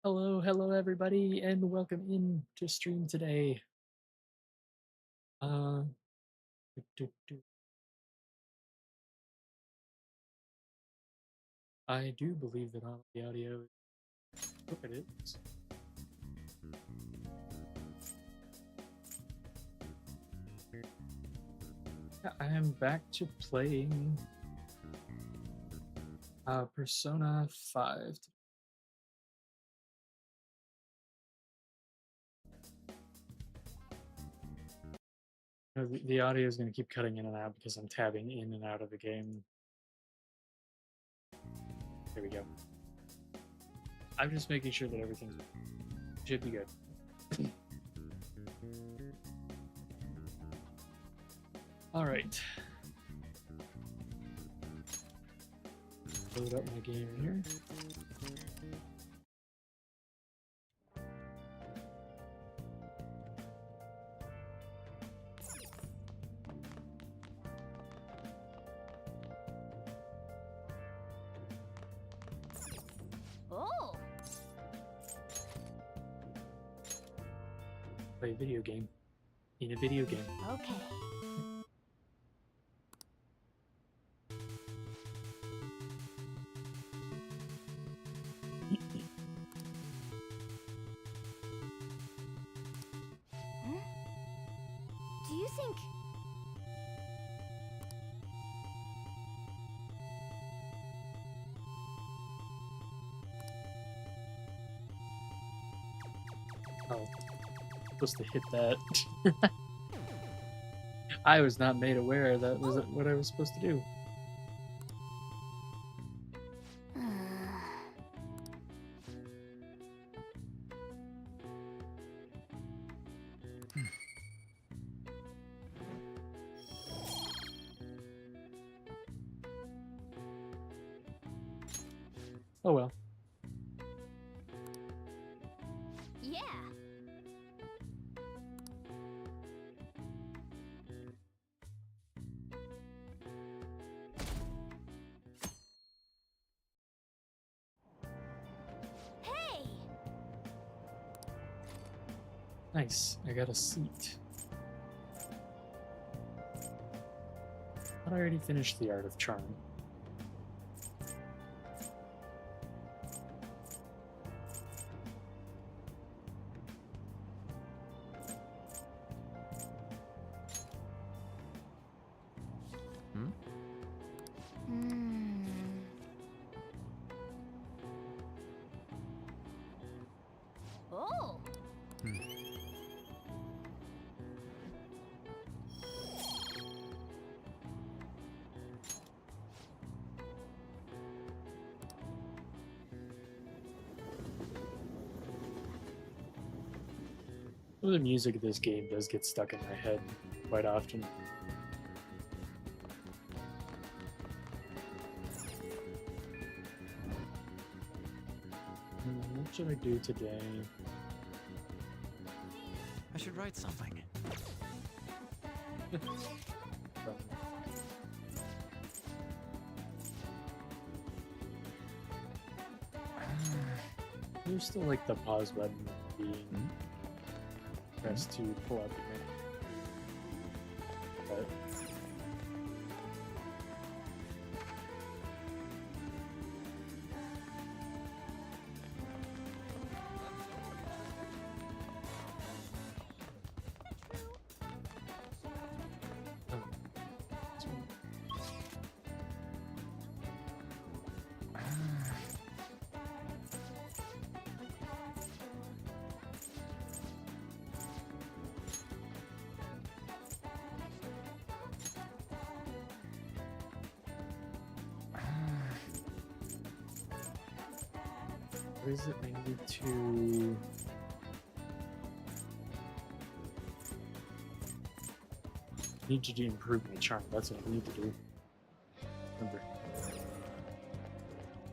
Hello everybody, and welcome in to stream today. Uh, do, do, do. I do believe that all the audio. Hope it is. Yeah, I am back to playing Persona 5. The audio is going to keep cutting in and out because I'm tabbing in and out of the game. There we go. I'm just making sure that everything should be good. All right. Load up my game here. Oh, Play a video game in a video game. okay. Huh? Do you think... Oh, supposed to hit that. I was not made aware that was what I was supposed to do. Oh well. Yeah. Hey! Nice. I got a seat. But I already finished the Art of Charm. Hmm. Oh. Some of the music of this game does get stuck in my head quite often. What should I do today? I should write something. There's still like the pause button being pressed to pull out the menu. But what is it I need to... need to improve my charm. That's what I need to do. Remember.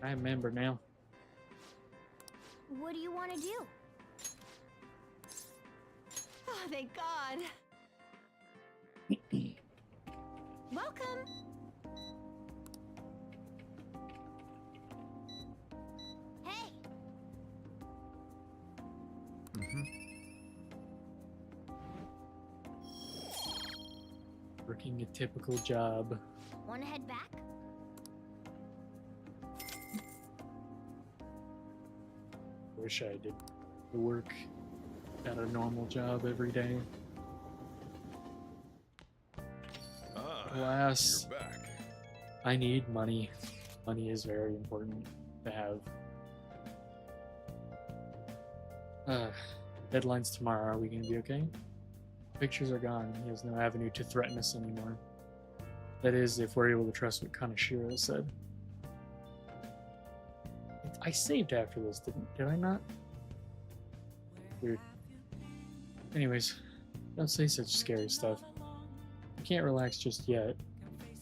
I remember now. What do you want to do? Oh, thank God. Welcome. Hey. Mm-hmm. Working a typical job. Wanna head back? Wish I did work at a normal job every day. Alas, You're back. I need money. Money is very important to have. Deadline's tomorrow. Are we gonna be okay? Pictures are gone. He has no avenue to threaten us anymore. That is, if we're able to trust what Kaneshiro said. I saved after this, did I not? Weird. Anyways, don't say such scary stuff. I can't relax just yet.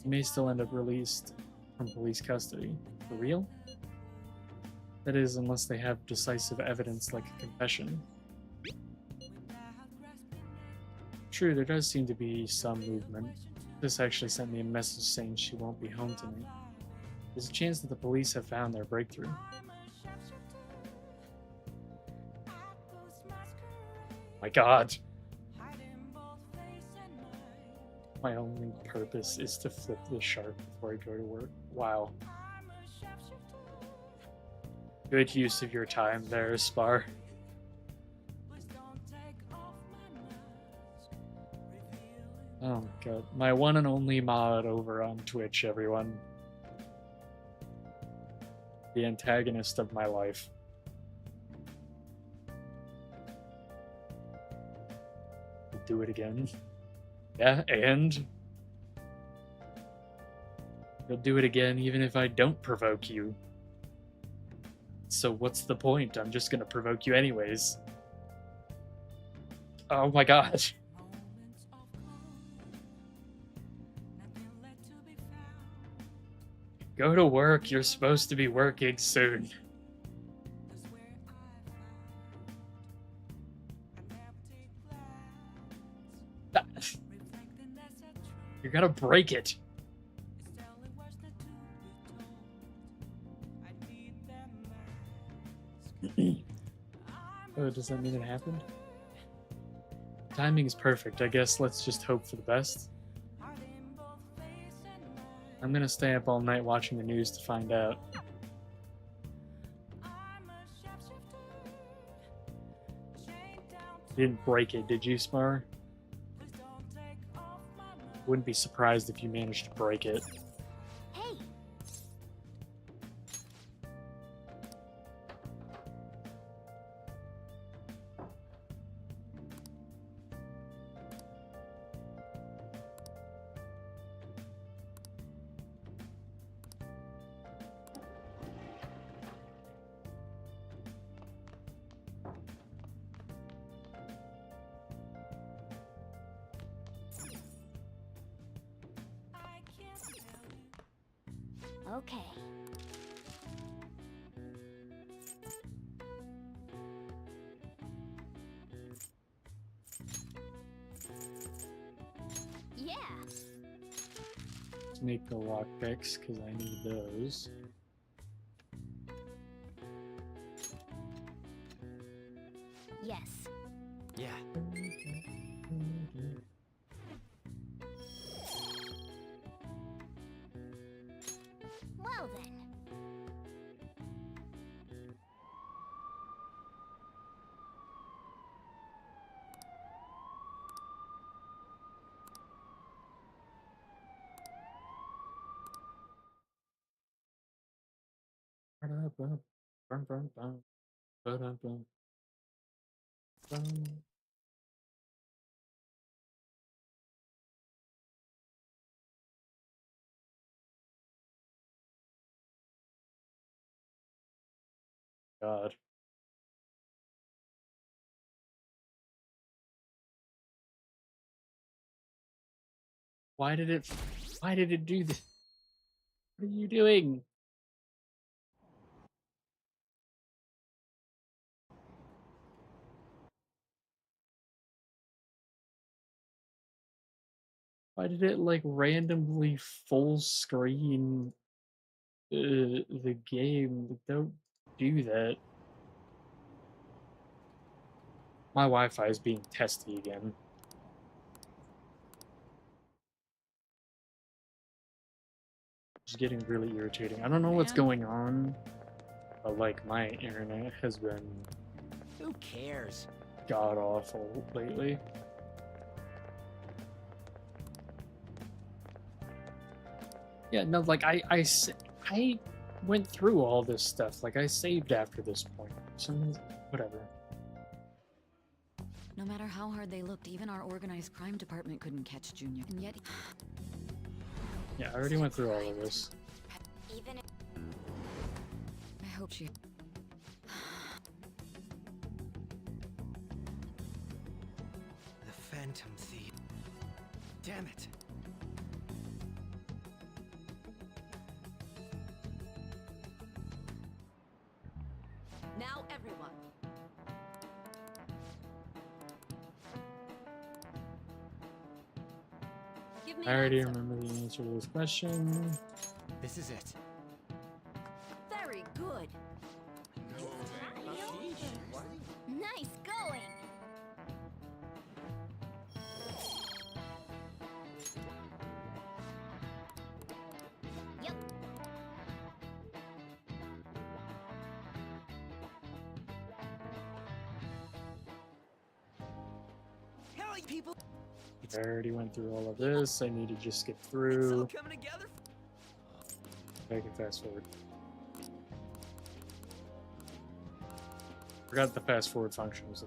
He may still end up released from police custody. For real? That is, unless they have decisive evidence like a confession. True, there does seem to be some movement. This actually sent me a message saying she won't be home tonight. There's a chance that the police have found their breakthrough. My god! My only purpose is to flip the shark before I go to work. Wow. Good use of your time there, Spar. Oh my god. My one and only mod over on Twitch, everyone. The antagonist of my life. Do it again. Yeah, and you'll do it again even if I don't provoke you. So what's the point? I'm just gonna provoke you anyways. Oh my god. Go to work. You're supposed to be working soon. You're gonna break it. Oh, does that mean it happened? Timing is perfect. I guess let's just hope for the best. I'm gonna stay up all night watching the news to find out. You didn't break it, did you, Spar? Wouldn't be surprised if you managed to break it. Hey, okay. Yeah. Let's make the lockpicks, because I need those. Yes. Yeah. Well then. God. Why did it do this? What are you doing? Why did it like randomly full screen the game? Don't do that. My Wi-Fi is being testy again. It's getting really irritating. I don't know what's Man. going on, but like my internet has been Who cares? god awful lately. Yeah, no, like I went through all this stuff. Like I saved after this point. Whatever. No matter how hard they looked, even our organized crime department couldn't catch Junior. And yet, Yeah, I already went through all of this. Even if I hope she... The Phantom Thief. Damn it. Now everyone. Give me I an already answer. remember the answer to this question. This is it. Very good. nice going. Yep. Hell, people. I already went through all of this. I need to just skip It's all through. coming together. I can fast forward. Forgot the fast forward function was.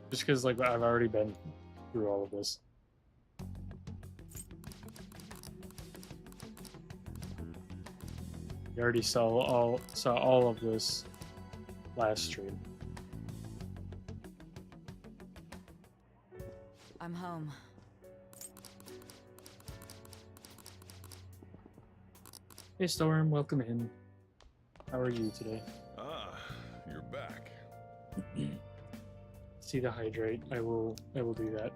Just because, like, I've already been through all of this. You already saw all of this last stream. I'm home. Hey Storm, welcome in. How are you today? Ah, you're back. See the hydrate. I will do that.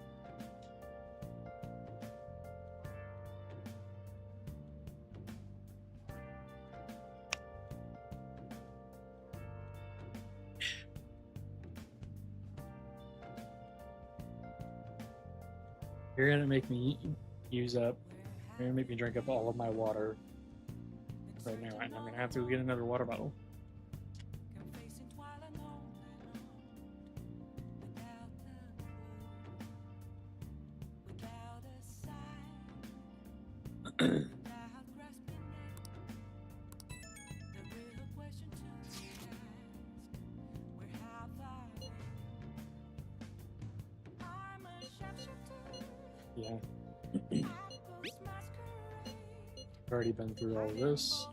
You're gonna make me use up. You're gonna make me drink up all of my water right now, and I'm gonna have to get another water bottle. Yeah. Already been through all this.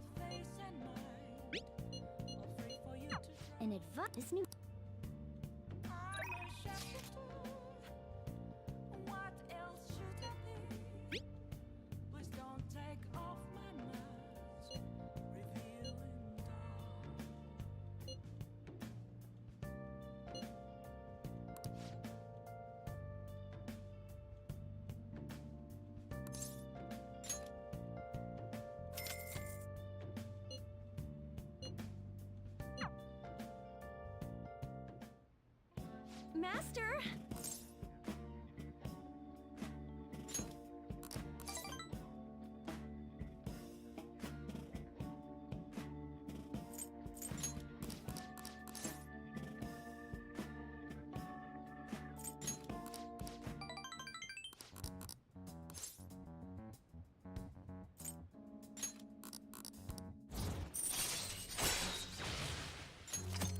An advice. This new. Master.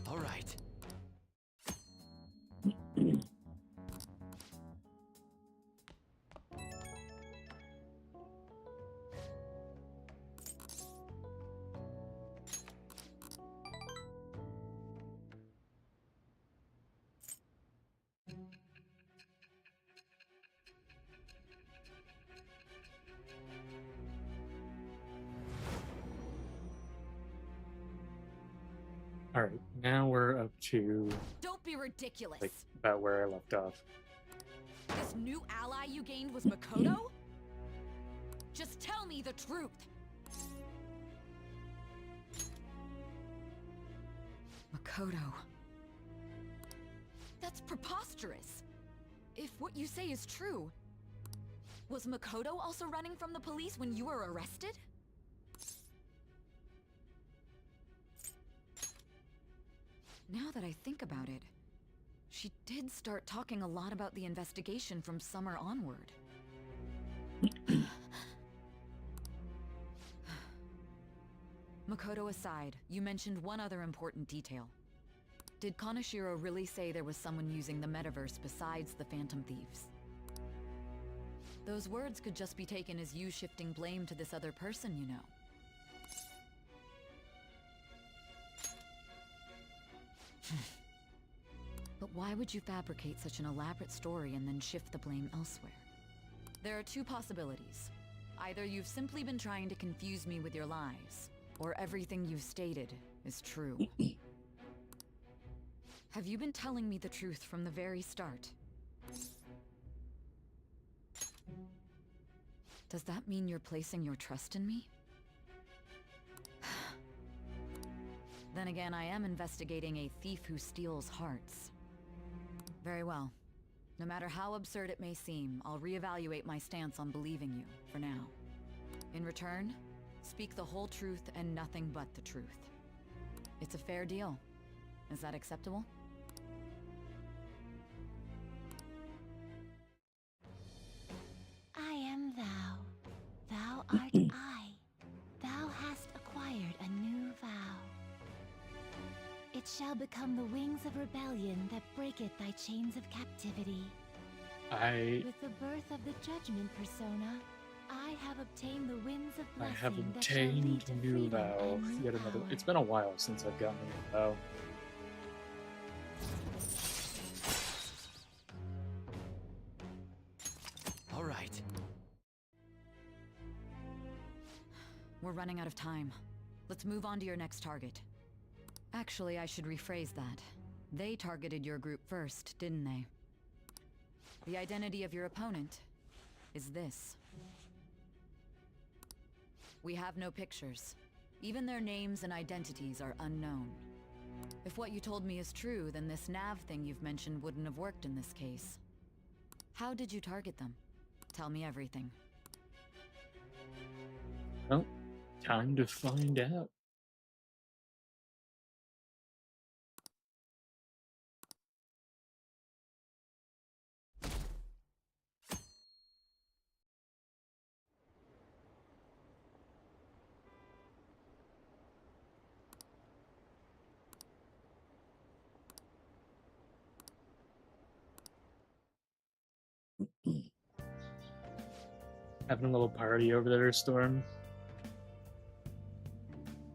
All right. All right, now we're up to Don't be ridiculous. like about where I left off. This new ally you gained was Makoto? Just tell me the truth. Makoto. That's preposterous. If what you say is true, was Makoto also running from the police when you were arrested? Now that I think about it, she did start talking a lot about the investigation from summer onward. Makoto aside, you mentioned one other important detail. Did Kaneshiro really say there was someone using the metaverse besides the Phantom Thieves? Those words could just be taken as you shifting blame to this other person, you know. But why would you fabricate such an elaborate story and then shift the blame elsewhere? There are two possibilities. Either you've simply been trying to confuse me with your lies, or everything you've stated is true. Have you been telling me the truth from the very start? Does that mean you're placing your trust in me? Then again, I am investigating a thief who steals hearts. Very well. No matter how absurd it may seem, I'll reevaluate my stance on believing you, for now. In return, speak the whole truth and nothing but the truth. It's a fair deal. Is that acceptable? I am thou. Thou art I. Thou hast acquired a new vow. It shall become the wings of rebellion that breaketh thy chains of captivity. With the birth of the judgment persona, I have obtained the winds of I blessing have that shall lead obtained to new freedom vow. and new Yet another. power. It's been a while since I've gotten a new vow. All right. We're running out of time. Let's move on to your next target. Actually, I should rephrase that. They targeted your group first, didn't they? The identity of your opponent is this. We have no pictures. Even their names and identities are unknown. If what you told me is true, then this nav thing you've mentioned wouldn't have worked in this case. How did you target them? Tell me everything. Well, time to find out. Having a little party over there, Storm.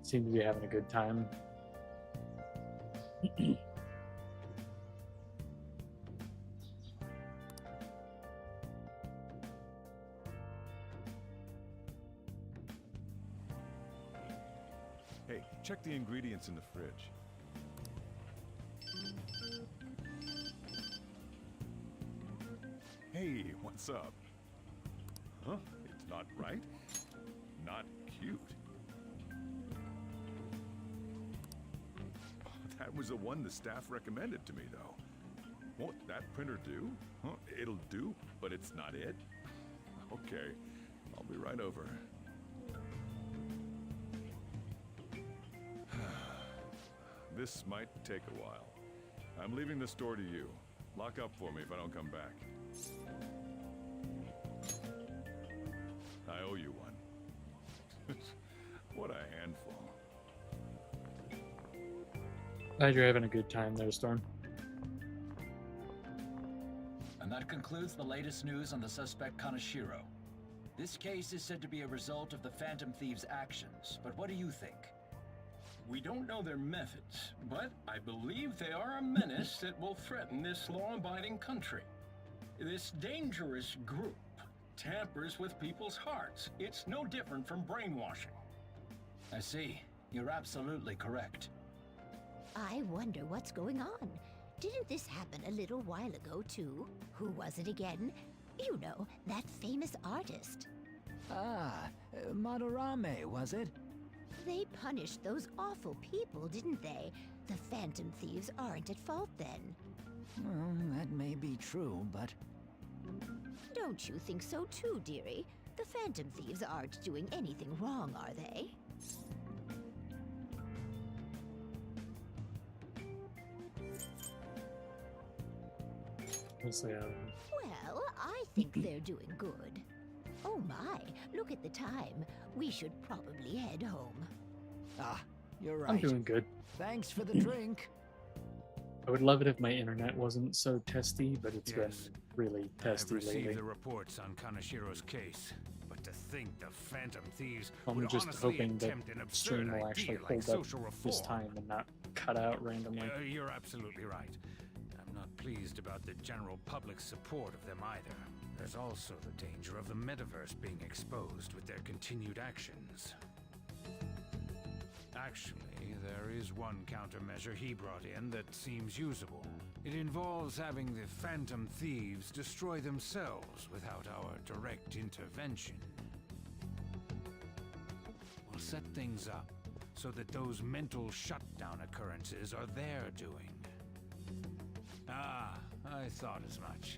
Seem to be having a good time. Hey, check the ingredients in the fridge. Hey, what's up? Huh? It's not right? Not cute. That was the one the staff recommended to me, though. Won't that printer do? Huh? It'll do, but it's not it? Okay, I'll be right over. This might take a while. I'm leaving the store to you. Lock up for me if I don't come back. I owe you one. What a handful. Glad you're having a good time there, Storm. And that concludes the latest news on the suspect Kaneshiro. This case is said to be a result of the Phantom Thieves' actions, but what do you think? We don't know their methods, but I believe they are a menace that will threaten this law-abiding country. This dangerous group tampers with people's hearts. It's no different from brainwashing. I see. You're absolutely correct. I wonder what's going on. Didn't this happen a little while ago, too? Who was it again? You know, that famous artist. Ah, Madarame, was it? They punished those awful people, didn't they? The Phantom Thieves aren't at fault then. Well, that may be true, but... Don't you think so too, dearie? The Phantom Thieves aren't doing anything wrong, are they? Honestly, Well, I think they're doing good. Oh my, look at the time. We should probably head home. Ah, you're right. I'm doing good. Thanks for the drink. I would love it if my internet wasn't so testy, but it's been Yes. really I've testy received lately. the reports on Kanashiro's case, but to think the Phantom Thieves I'm would just honestly hoping that attempt an absurd stream will actually idea like hold up social this reform. time and not cut out randomly. You're absolutely right. I'm not pleased about the general public's support of them either. There's also the danger of the metaverse being exposed with their continued actions. Actually, there is one countermeasure he brought in that seems usable. It involves having the Phantom Thieves destroy themselves without our direct intervention. We'll set things up so that those mental shutdown occurrences are their doing. Ah, I thought as much.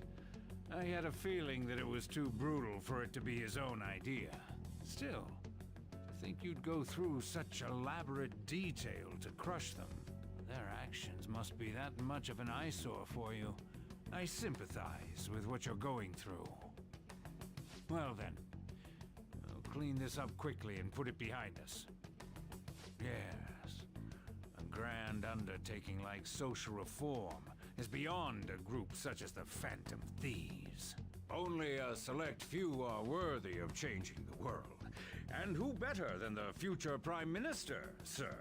I had a feeling that it was too brutal for it to be his own idea. Still, to think you'd go through such elaborate detail to crush them. Their actions must be that much of an eyesore for you. I sympathize with what you're going through. Well then, we'll clean this up quickly and put it behind us. Yes, a grand undertaking like social reform is beyond a group such as the Phantom Thieves. Only a select few are worthy of changing the world. And who better than the future Prime Minister, sir?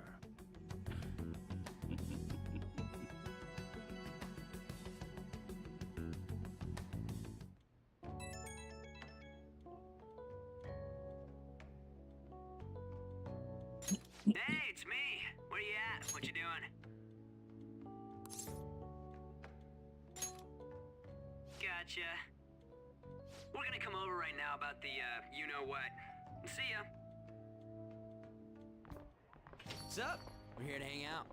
Hey, it's me. Where you at? What you doing? Gotcha. We're gonna come over right now about the, you-know-what. See ya. What's up? We're here to hang out.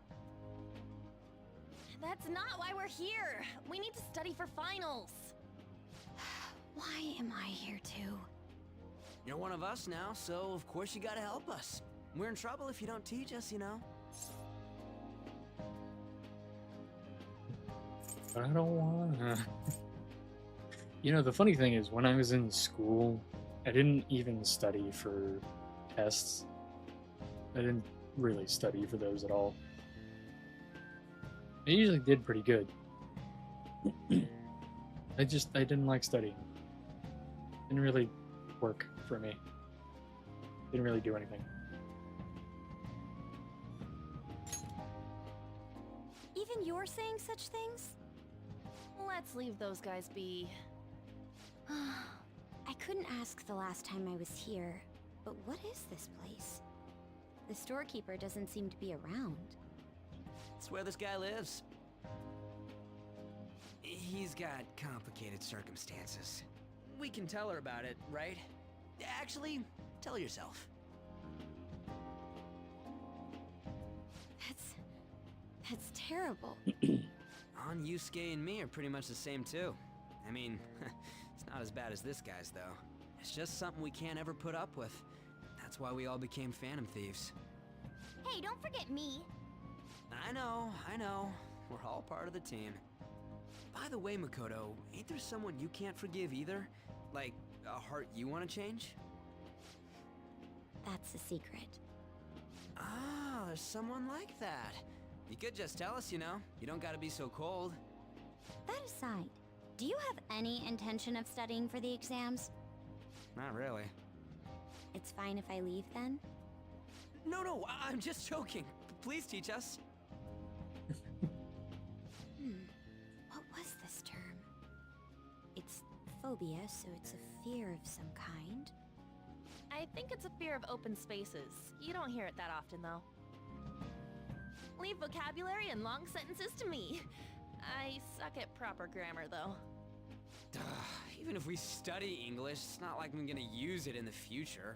That's not why we're here. We need to study for finals. Why am I here too? You're one of us now, so of course you gotta help us. We're in trouble if you don't teach us, you know. I don't wanna. You know, the funny thing is, when I was in school, I didn't even study for tests. I didn't really study for those at all. I usually did pretty good. I didn't like studying. Didn't really work for me. Didn't really do anything. Even you're saying such things? Let's leave those guys be. I couldn't ask the last time I was here, but what is this place? The storekeeper doesn't seem to be around. It's where this guy lives. He's got complicated circumstances. We can tell her about it, right? Actually, tell yourself. That's terrible. On Yusuke and me are pretty much the same too. I mean, it's not as bad as this guy's though. It's just something we can't ever put up with. That's why we all became Phantom Thieves. Hey, don't forget me. I know. We're all part of the team. By the way, Makoto, ain't there someone you can't forgive either? Like, a heart you want to change? That's a secret. Ah, there's someone like that. You could just tell us, you know. You don't gotta be so cold. That aside, do you have any intention of studying for the exams? Not really. It's fine if I leave then? No, I'm just joking. Please teach us. What was this term? It's phobia, so it's a fear of some kind. I think it's a fear of open spaces. You don't hear it that often, though. Leave vocabulary and long sentences to me. I suck at proper grammar, though. Even if we study English, it's not like I'm gonna use it in the future.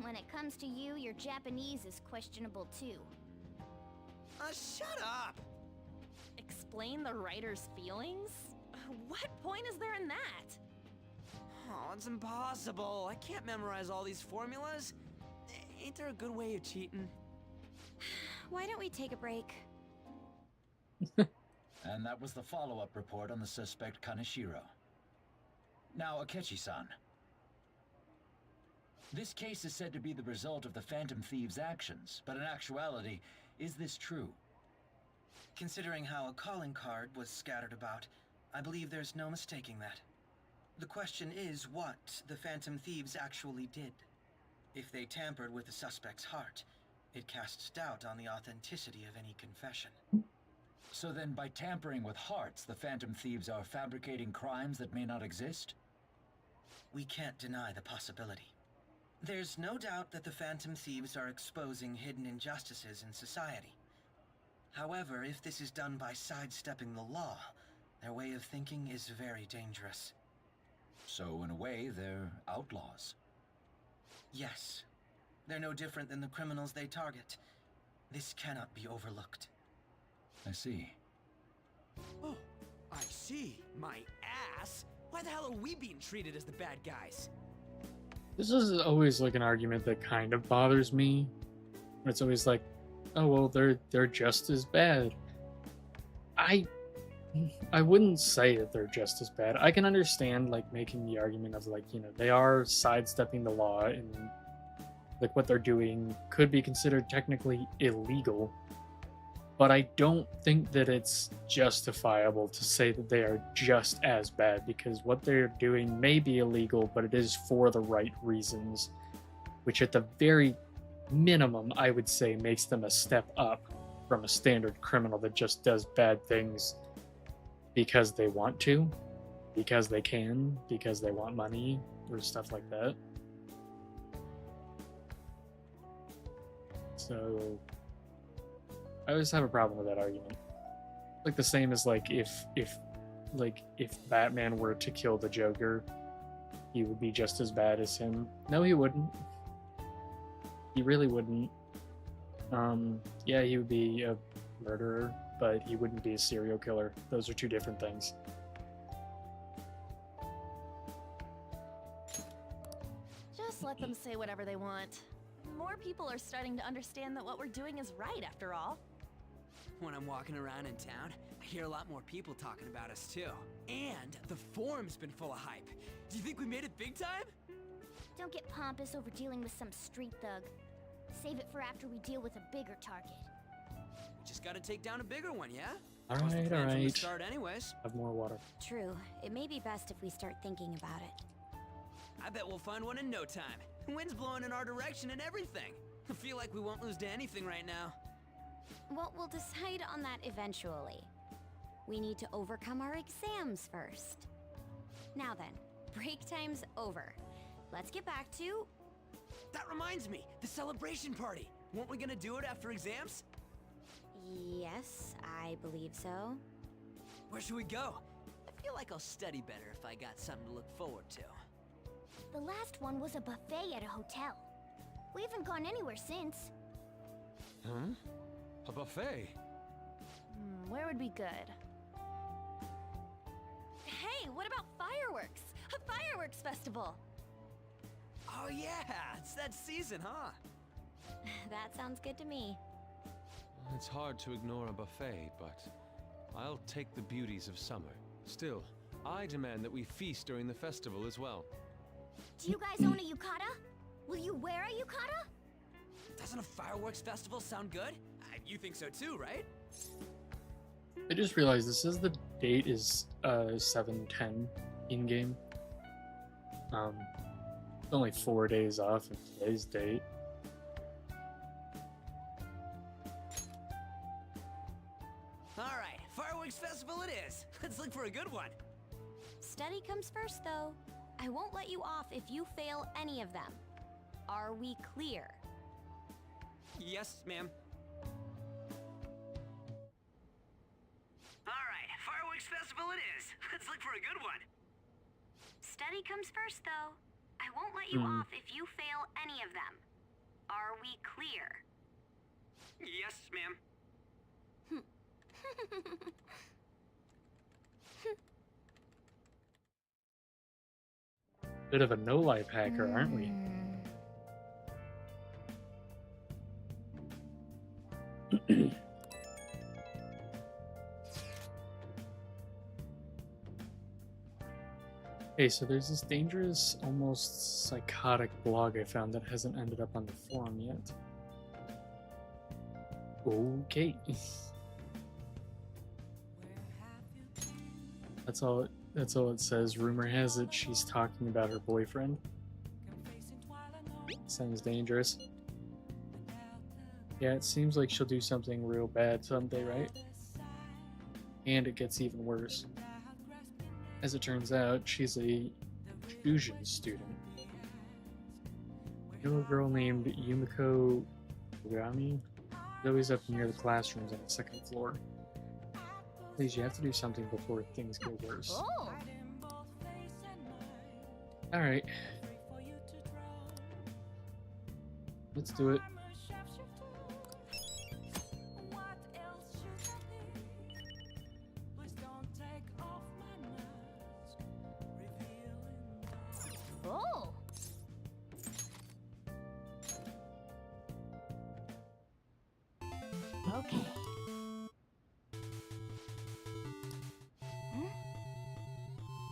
When it comes to you, your Japanese is questionable too. Shut up! Explain the writer's feelings? What point is there in that? Oh, it's impossible. I can't memorize all these formulas. Ain't there a good way of cheating? Why don't we take a break? And that was the follow-up report on the suspect Kaneshiro. Now, Akechi-san. This case is said to be the result of the Phantom Thieves' actions, but in actuality, is this true? Considering how a calling card was scattered about, I believe there's no mistaking that. The question is what the Phantom Thieves actually did. If they tampered with the suspect's heart, it casts doubt on the authenticity of any confession. So then, by tampering with hearts, the Phantom Thieves are fabricating crimes that may not exist? We can't deny the possibility. There's no doubt that the Phantom Thieves are exposing hidden injustices in society. However, if this is done by sidestepping the law, their way of thinking is very dangerous. So, in a way, they're outlaws. Yes. They're no different than the criminals they target. This cannot be overlooked. I see. Oh, I see. My ass? Why the hell are we being treated as the bad guys? This is always like an argument that kind of bothers me. It's always like, oh well, they're just as bad. I wouldn't say that they're just as bad. I can understand like making the argument of like, you know, they are sidestepping the law and like what they're doing could be considered technically illegal. But I don't think that it's justifiable to say that they are just as bad, because what they're doing may be illegal, but it is for the right reasons, which at the very minimum, I would say, makes them a step up from a standard criminal that just does bad things because they want to, because they can, because they want money, or stuff like that. So I always have a problem with that argument. Like the same as like if Batman were to kill the Joker, he would be just as bad as him. No, he wouldn't. He really wouldn't. Yeah, he would be a murderer, but he wouldn't be a serial killer. Those are two different things. Just let them say whatever they want. More people are starting to understand that what we're doing is right, after all. When I'm walking around in town, I hear a lot more people talking about us too. And the forum's been full of hype. Do you think we made it big time? Don't get pompous over dealing with some street thug. Save it for after we deal with a bigger target. We just gotta take down a bigger one, yeah? Alright, From the alright. start anyways. Have more water. True. It may be best if we start thinking about it. I bet we'll find one in no time. Wind's blowing in our direction and everything. I feel like we won't lose to anything right now. Well, we'll decide on that eventually. We need to overcome our exams first. Now then, break time's over. Let's get back to... That reminds me, the celebration party. Weren't we gonna do it after exams? Yes, I believe so. Where should we go? I feel like I'll study better if I got something to look forward to. The last one was a buffet at a hotel. We haven't gone anywhere since. Huh? A buffet? Where would be good? Hey, what about fireworks? A fireworks festival! Oh yeah, it's that season, huh? That sounds good to me. It's hard to ignore a buffet, but I'll take the beauties of summer. Still, I demand that we feast during the festival as well. Do you guys own a yukata? Will you wear a yukata? Doesn't a fireworks festival sound good? You think so too, right? I just realized this is the date is 7/10 in game. It's only 4 days off of today's date. Alright, fireworks festival it is. Let's look for a good one. Study comes first, though. I won't let you off if you fail any of them. Are we clear? Yes, ma'am. Alright, fireworks festival it is. Let's look for a good one. Study comes first, though. I won't let you off if you fail any of them. Are we clear? Yes, ma'am. Bit of a no-life hacker, aren't we? Okay, so there's this dangerous, almost psychotic blog I found that hasn't ended up on the forum yet. Okay. That's all it says. Rumor has it she's talking about her boyfriend. Sounds dangerous. Yeah, it seems like she'll do something real bad someday, right? And it gets even worse. As it turns out, she's a fusion student. You know a girl named Yumiko Ogami? She's always up near the classrooms on the second floor. Please, you have to do something before things get worse. Oh. Alright. Let's do it. Oh. Okay.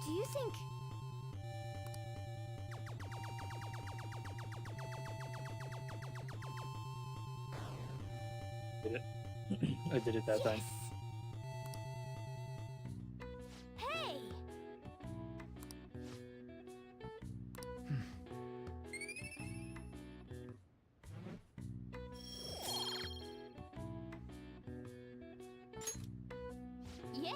Do you think... Did it. I did it that time. Hey! Yeah.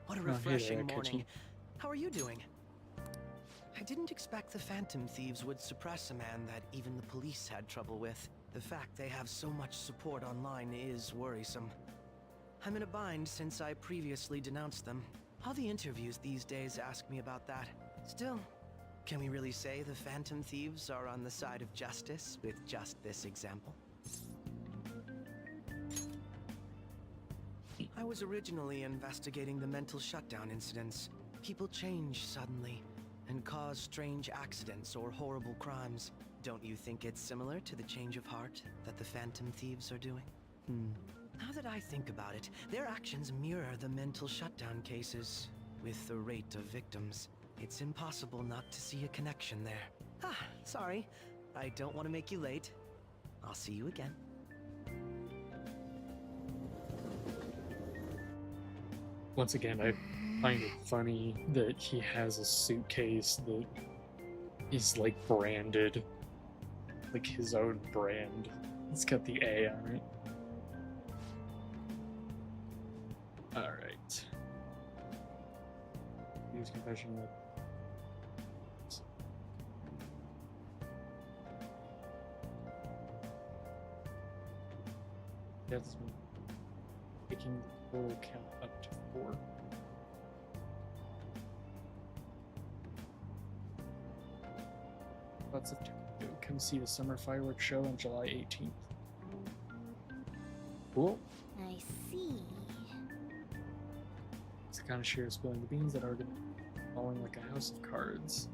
What a Oh, hey there, refreshing Kitchen. morning. How are you doing? I didn't expect the Phantom Thieves would suppress a man that even the police had trouble with. The fact they have so much support online is worrisome. I'm in a bind since I previously denounced them. All the interviews these days ask me about that. Still, can we really say the Phantom Thieves are on the side of justice with just this example? I was originally investigating the mental shutdown incidents. People change suddenly and cause strange accidents or horrible crimes. Don't you think it's similar to the change of heart that the Phantom Thieves are doing? Now that I think about it, their actions mirror the mental shutdown cases. With the rate of victims, it's impossible not to see a connection there. Ah, sorry. I don't want to make you late. I'll see you again. Once again, I find it funny that he has a suitcase that is like branded, like his own brand. It's got the A on it. Alright. Use confession with. That's taking the total count up to 4. Lots of time to come see the summer fireworks show on July 18th. Cool. I see. It's the kind of share spilling the beans that are falling like a house of cards.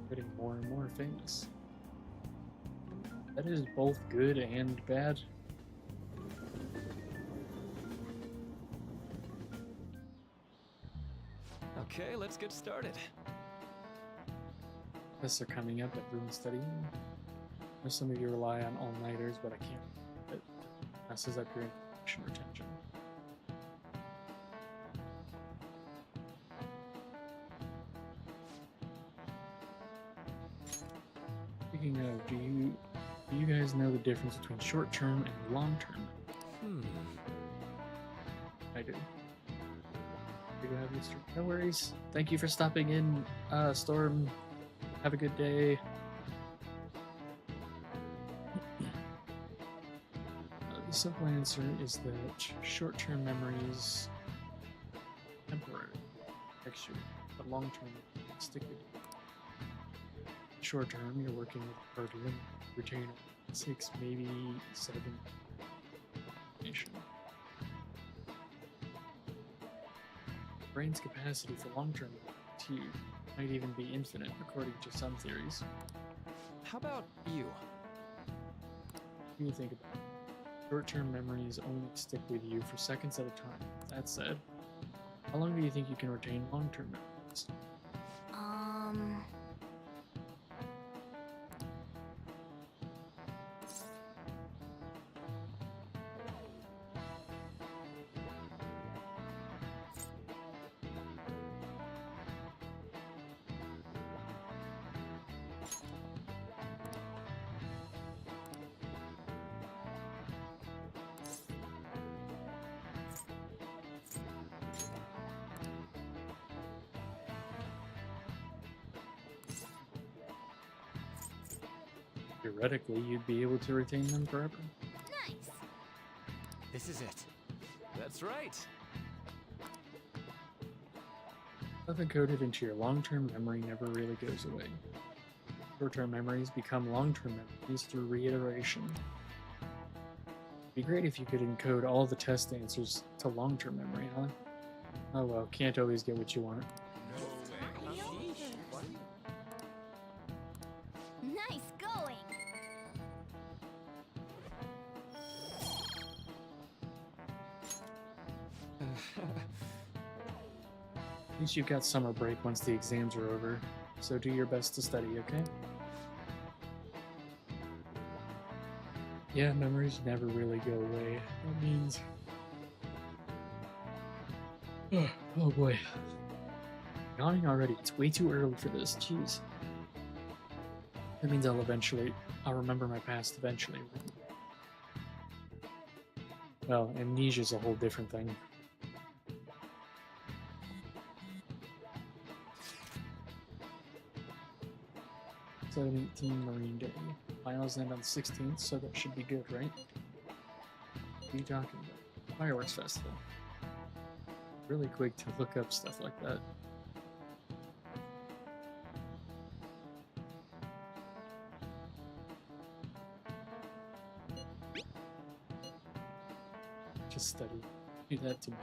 Getting more and more famous. That is both good and bad. Okay, let's get started. Tests are coming up at room studying. I know some of you rely on all-nighters, but I can't. It messes up your information retention. Speaking of, do you guys know the difference between short-term and long-term? I do. You go ahead, Mr. No worries. Thank you for stopping in, Storm. Have a good day. The simple answer is that short-term memories temporary, texture, but long-term stick with you. Short-term, you're working with a hard limit, retain 6, maybe 7 information. Brain's capacity for long-term memory might even be infinite, according to some theories. How about you? What do you think about it? Short-term memories only stick with you for seconds at a time. That said, how long do you think you can retain long-term memories? Theoretically, you'd be able to retain them forever. Nice. This is it. That's right. Stuff encoded into your long-term memory never really goes away. Short-term memories become long-term memories through reiteration. It'd be great if you could encode all the test answers to long-term memory, huh? Oh well, can't always get what you want. Nice going. At least you've got summer break once the exams are over, so do your best to study, okay? Yeah, memories never really go away. That means... Oh boy. Yawning already. It's way too early for this. Jeez. That means I'll remember my past eventually. Well, amnesia's a whole different thing. 7/18 Marine Day. Finals end on the 16th, so that should be good, right? What are you talking about? Fireworks Festival. Really quick to look up stuff like that. Just study. Do that to me.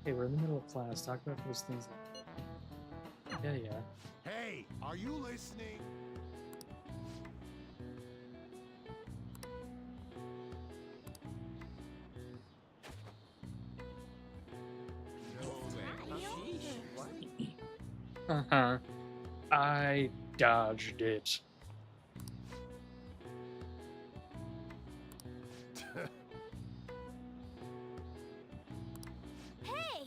Hey, we're in the middle of class. Talk about those things. Yeah. Hey, are you listening? I dodged it. Hey!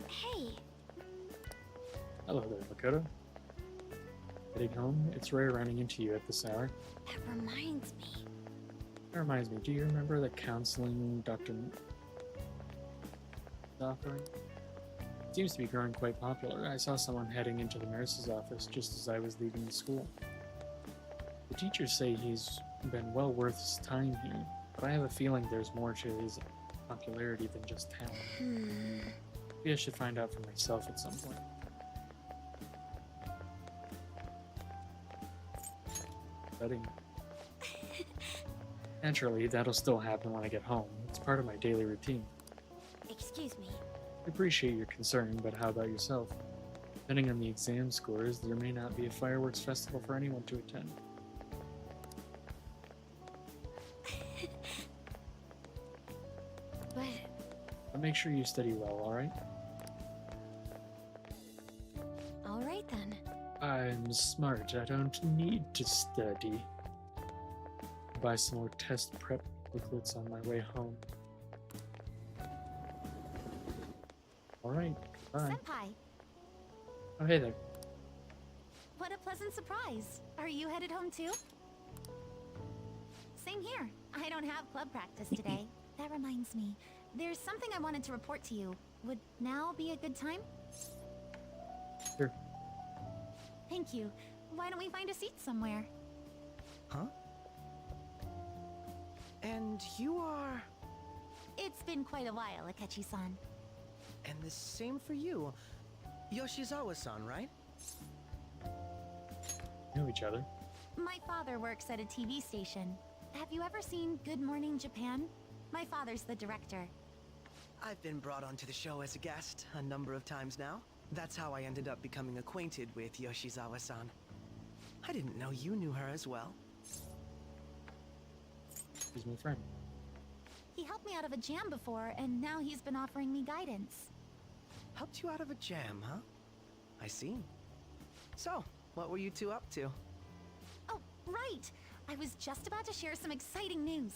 Hey! Hello there, Makoto. Heading home? It's rare running into you at this hour. That reminds me. That reminds me, do you remember the counseling Dr. offering? It seems to be growing quite popular. I saw someone heading into the nurse's office just as I was leaving the school. The teachers say he's been well worth his time here, but I have a feeling there's more to his popularity than just talent. Maybe I should find out for myself at some point. Studying. Naturally, that'll still happen when I get home. It's part of my daily routine. Excuse me. I appreciate your concern, but how about yourself? Depending on the exam scores, there may not be a fireworks festival for anyone to attend. But make sure you study well, alright? Alright then. I I'm smart. I don't need to study. Buy some more test prep booklets on my way home. Alright, bye. Senpai, Oh, hey there. what a pleasant surprise. Are you headed home too? Same here. I don't have club practice today. That reminds me, there's something I wanted to report to you. Would now be a good time? Sure. Thank you. Why don't we find a seat somewhere? Huh? And you are... It's been quite a while, Akechi-san. And the same for you. Yoshizawa-san, right? Know each other. My father works at a TV station. Have you ever seen Good Morning Japan? My father's the director. I've been brought onto the show as a guest a number of times now. That's how I ended up becoming acquainted with Yoshizawa-san. I didn't know you knew her as well. He's my friend. He helped me out of a jam before, and now he's been offering me guidance. Helped you out of a jam, huh? I see. So, what were you two up to? Oh, right! I was just about to share some exciting news.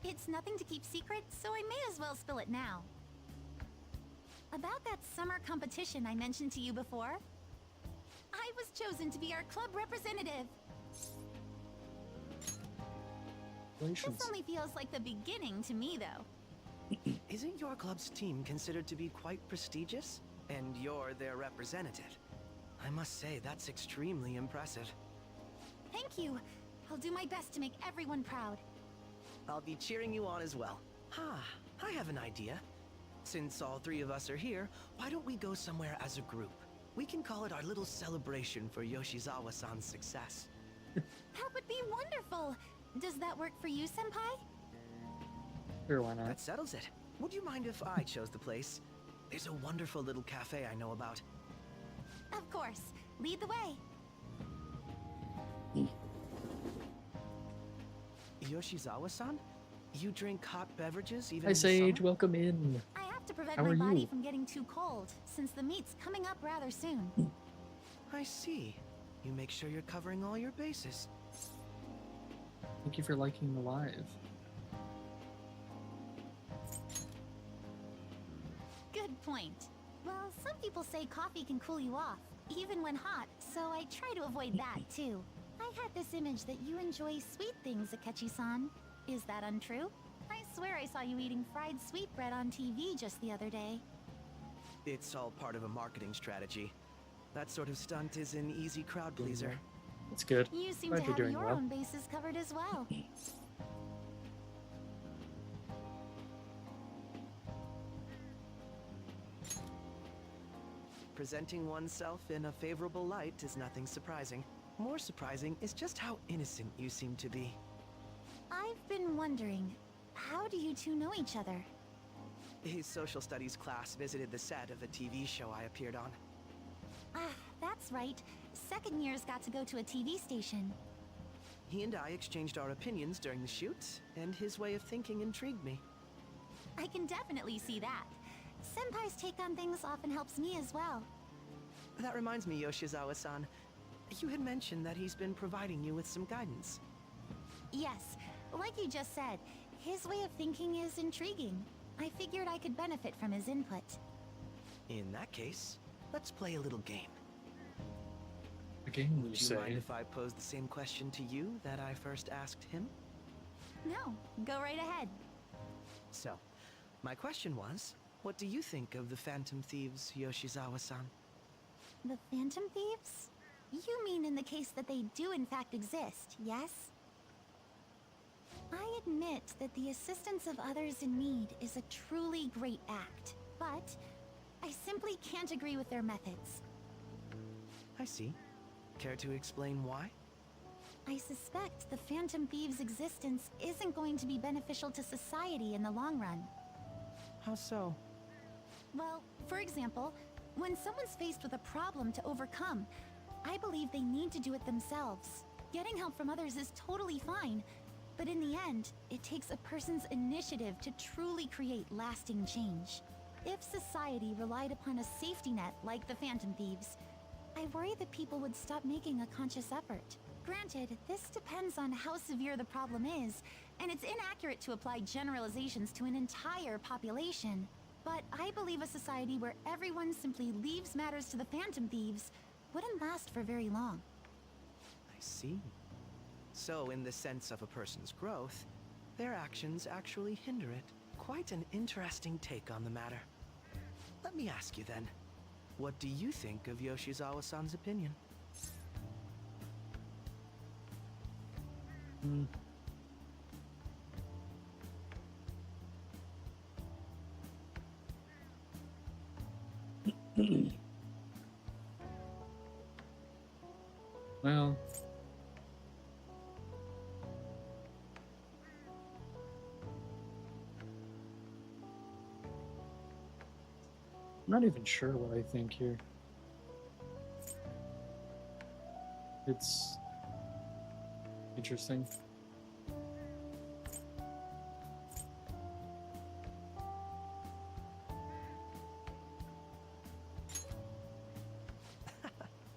It's nothing to keep secret, so I may as well spill it now. About that summer competition I mentioned to you before, I was chosen to be our club representative. Congratulations. This only feels like the beginning to me, though. Isn't your club's team considered to be quite prestigious? And you're their representative. I must say, that's extremely impressive. Thank you. I'll do my best to make everyone proud. I'll be cheering you on as well. I have an idea. Since all three of us are here, why don't we go somewhere as a group? We can call it our little celebration for Yoshizawa-san's success. That would be wonderful! Does that work for you, Senpai? Sure, why not? That settles it. Would you mind if I chose the place? There's a wonderful little cafe I know about. Of course. Lead the way. Yoshizawa-san? You drink hot beverages even Hi in the Sage, summer? welcome in. I have to prevent How my are body you? from getting too cold, since the meet's coming up rather soon. I see. You make sure you're covering all your bases. Thank you for liking the live. Good point. Well, some people say coffee can cool you off, even when hot, so I try to avoid that, too. I had this image that you enjoy sweet things, Akechi-san. Is that untrue? I swear I saw you eating fried sweetbread on TV just the other day. It's all part of a marketing strategy. That sort of stunt is an easy crowd pleaser. That's good. You seem Glad to you're have doing your well. own bases covered as well. Presenting oneself in a favorable light is nothing surprising. More surprising is just how innocent you seem to be. I've been wondering, how do you two know each other? His social studies class visited the set of a TV show I appeared on. Ah, that's right. Second years got to go to a TV station. He and I exchanged our opinions during the shoot, and his way of thinking intrigued me. I can definitely see that. Senpai's take on things often helps me as well. That reminds me, Yoshizawa-san. You had mentioned that he's been providing you with some guidance. Yes, like you just said, his way of thinking is intriguing. I figured I could benefit from his input. In that case, let's play a little game. A game, you Would you say? mind if I posed the same question to you that I first asked him? No, go right ahead. So, my question was, what do you think of the Phantom Thieves, Yoshizawa-san? The Phantom Thieves? You mean in the case that they do in fact exist, yes? I admit that the assistance of others in need is a truly great act, but I simply can't agree with their methods. I see. Care to explain why? I suspect the Phantom Thieves' existence isn't going to be beneficial to society in the long run. How so? Well, for example, when someone's faced with a problem to overcome, I believe they need to do it themselves. Getting help from others is totally fine, but in the end, it takes a person's initiative to truly create lasting change. If society relied upon a safety net like the Phantom Thieves, I worry that people would stop making a conscious effort. Granted, this depends on how severe the problem is, and it's inaccurate to apply generalizations to an entire population. But I believe a society where everyone simply leaves matters to the Phantom Thieves wouldn't last for very long. I see. So, in the sense of a person's growth, their actions actually hinder it. Quite an interesting take on the matter. Let me ask you then, what do you think of Yoshizawa-san's opinion? Well, I'm not even sure what I think here. It's interesting.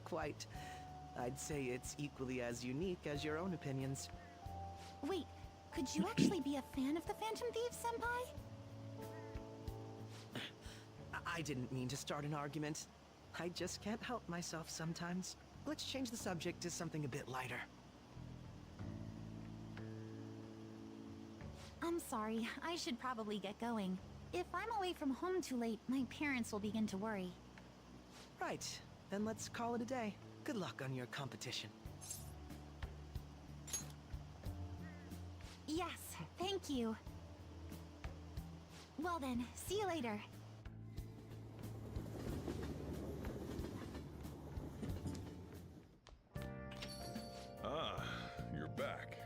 Quite. I'd say it's equally as unique as your own opinions. Wait, could you actually be a fan of the Phantom Thieves, Senpai? I didn't mean to start an argument. I just can't help myself sometimes. Let's change the subject to something a bit lighter. I'm sorry, I should probably get going. If I'm away from home too late, my parents will begin to worry. Right, then let's call it a day. Good luck on your competition. Yes, thank you. Well then, see you later. Ah, you're back.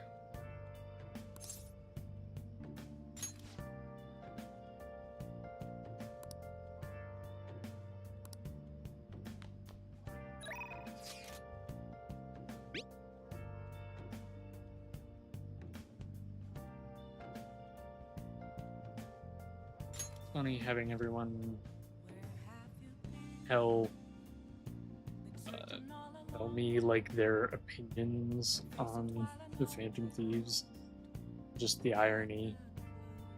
Funny having everyone tell me like their opinions on the Phantom Thieves. Just the irony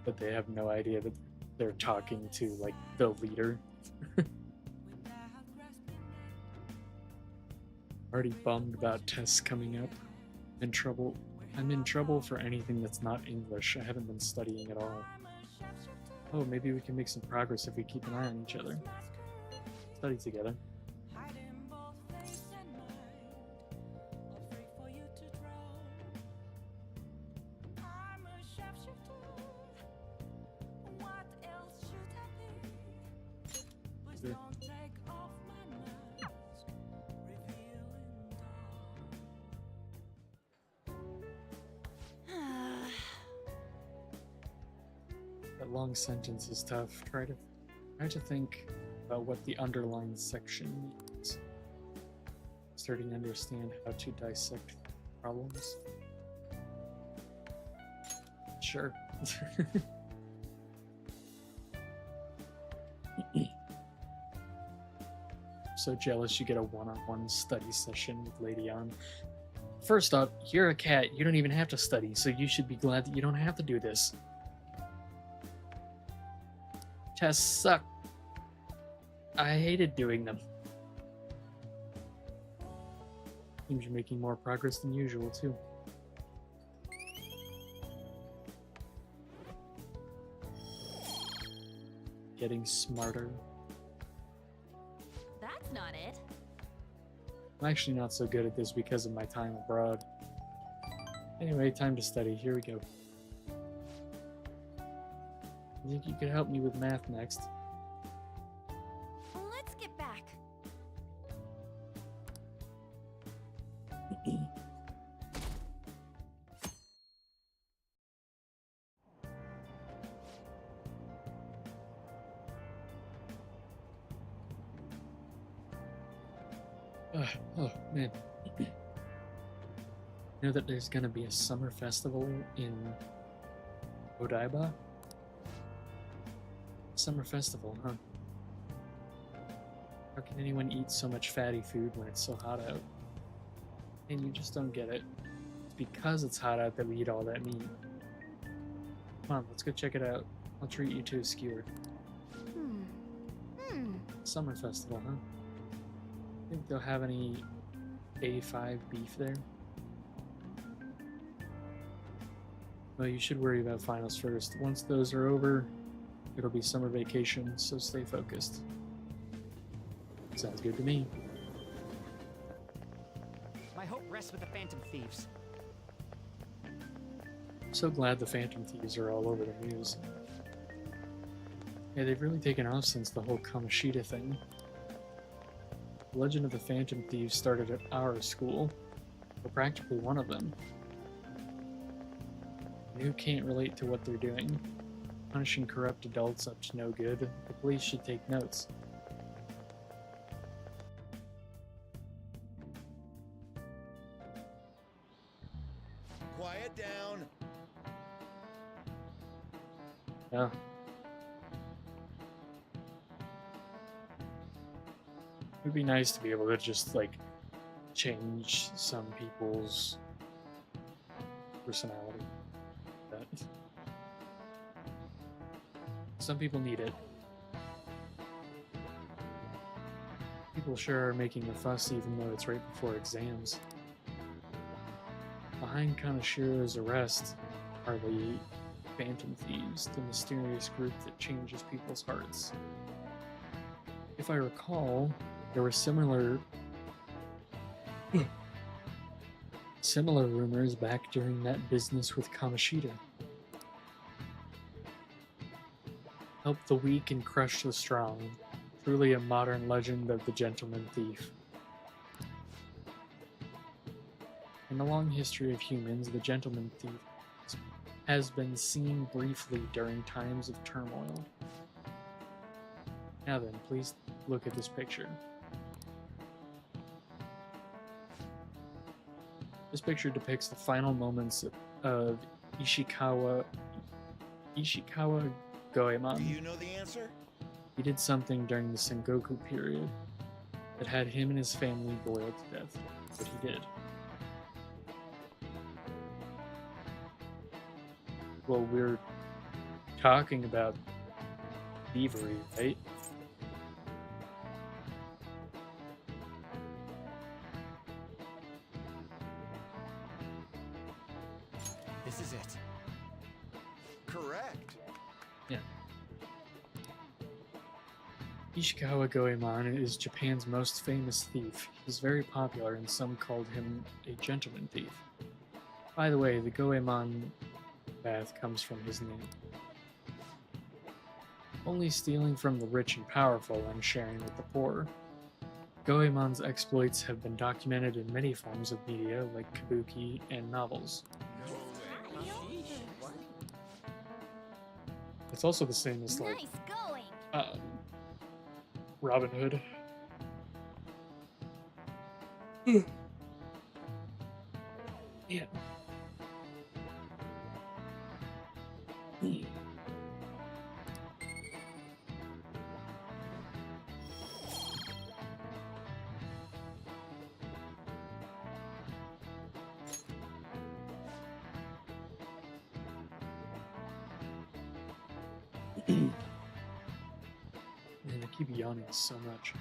that they have no idea that they're talking to like the leader. Already bummed about tests coming up. I'm in trouble for anything that's not English. I haven't been studying at all. Oh, maybe we can make some progress if we keep an eye on each other. Study together. Sure. That long sentence is tough. Try to think about what the underlined section means. Starting to understand how to dissect problems. Sure. So jealous you get a one-on-one study session with Lady Ann. First up, you're a cat. You don't even have to study, so you should be glad that you don't have to do this. Tests suck. I hated doing them. Seems you're making more progress than usual, too. Getting smarter. That's not it. I'm actually not so good at this because of my time abroad. Anyway, time to study. Here we go. I think you could help me with math next. Let's get back. Oh man. You know that there's gonna be a summer festival in Odaiba? Summer festival, huh? How can anyone eat so much fatty food when it's so hot out? And you just don't get it. It's because it's hot out that we eat all that meat. Come on, let's go check it out. I'll treat you to a skewer. Summer festival, huh? Think they'll have any A5 beef there? Well, you should worry about finals first. Once those are over, it'll be summer vacation, so stay focused. Sounds good to me. My hope rests with the Phantom Thieves. I'm so glad the Phantom Thieves are all over the news. Yeah, they've really taken off since the whole Kamoshida thing. The legend of the Phantom Thieves started at our school. We're practically one of them. And who can't relate to what they're doing? Punishing corrupt adults up to no good. The police should take notes. Quiet down. Yeah. It would be nice to be able to just, like, change some people's personality. But some people need it. People sure are making a fuss even though it's right before exams. Behind Kanashiro's arrest are the Phantom Thieves, the mysterious group that changes people's hearts. If I recall, there were similar rumors back during that business with Kamoshida. Help the weak and crush the strong. Truly a modern legend of the gentleman thief. In the long history of humans, the gentleman thief has been seen briefly during times of turmoil. Now then, please look at this picture. This picture depicts the final moments of Ishikawa Goemon. Do you know the answer? He did something during the Sengoku period that had him and his family boiled to death. But he did. Well, we're talking about thievery, right? This is it. Correct. Yeah. Ishikawa Goemon is Japan's most famous thief. He's very popular and some called him a gentleman thief. By the way, the Goemon bath comes from his name. Only stealing from the rich and powerful and sharing with the poor. Goemon's exploits have been documented in many forms of media like kabuki and novels. It's also the same as like Robin Hood. Yeah. Man, I keep yawning so much.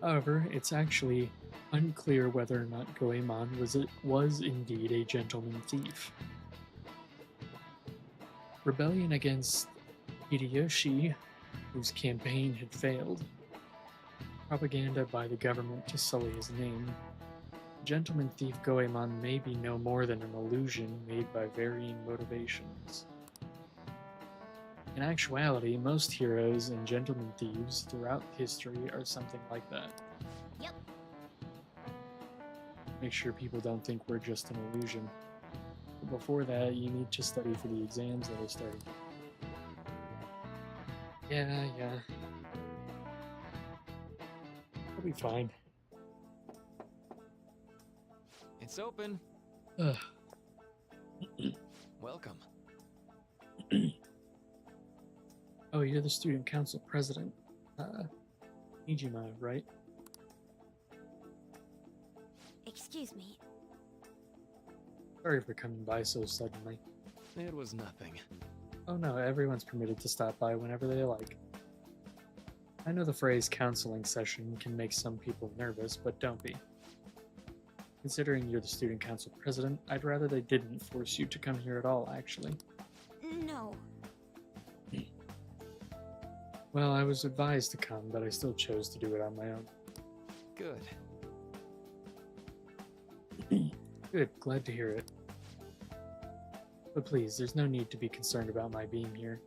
However, it's actually unclear whether or not Goemon was indeed a gentleman thief. Rebellion against Hideyoshi, whose campaign had failed. Propaganda by the government to sully his name. Gentleman thief Goemon may be no more than an illusion made by varying motivations. In actuality, most heroes and gentleman thieves throughout history are something like that. Yep. Make sure people don't think we're just an illusion. But before that, you need to study for the exams that are starting. Yeah. I'll be fine. It's open. Ugh. Welcome. Oh, you're the student council president. Nijima, right? Excuse me. Sorry for coming by so suddenly. It was nothing. Oh no, everyone's permitted to stop by whenever they like. I know the phrase counseling session can make some people nervous, but don't be. Considering you're the student council president, I'd rather they didn't force you to come here at all, actually. No. Well, I was advised to come, but I still chose to do it on my own. Good. Good, glad to hear it. But please, there's no need to be concerned about my being here.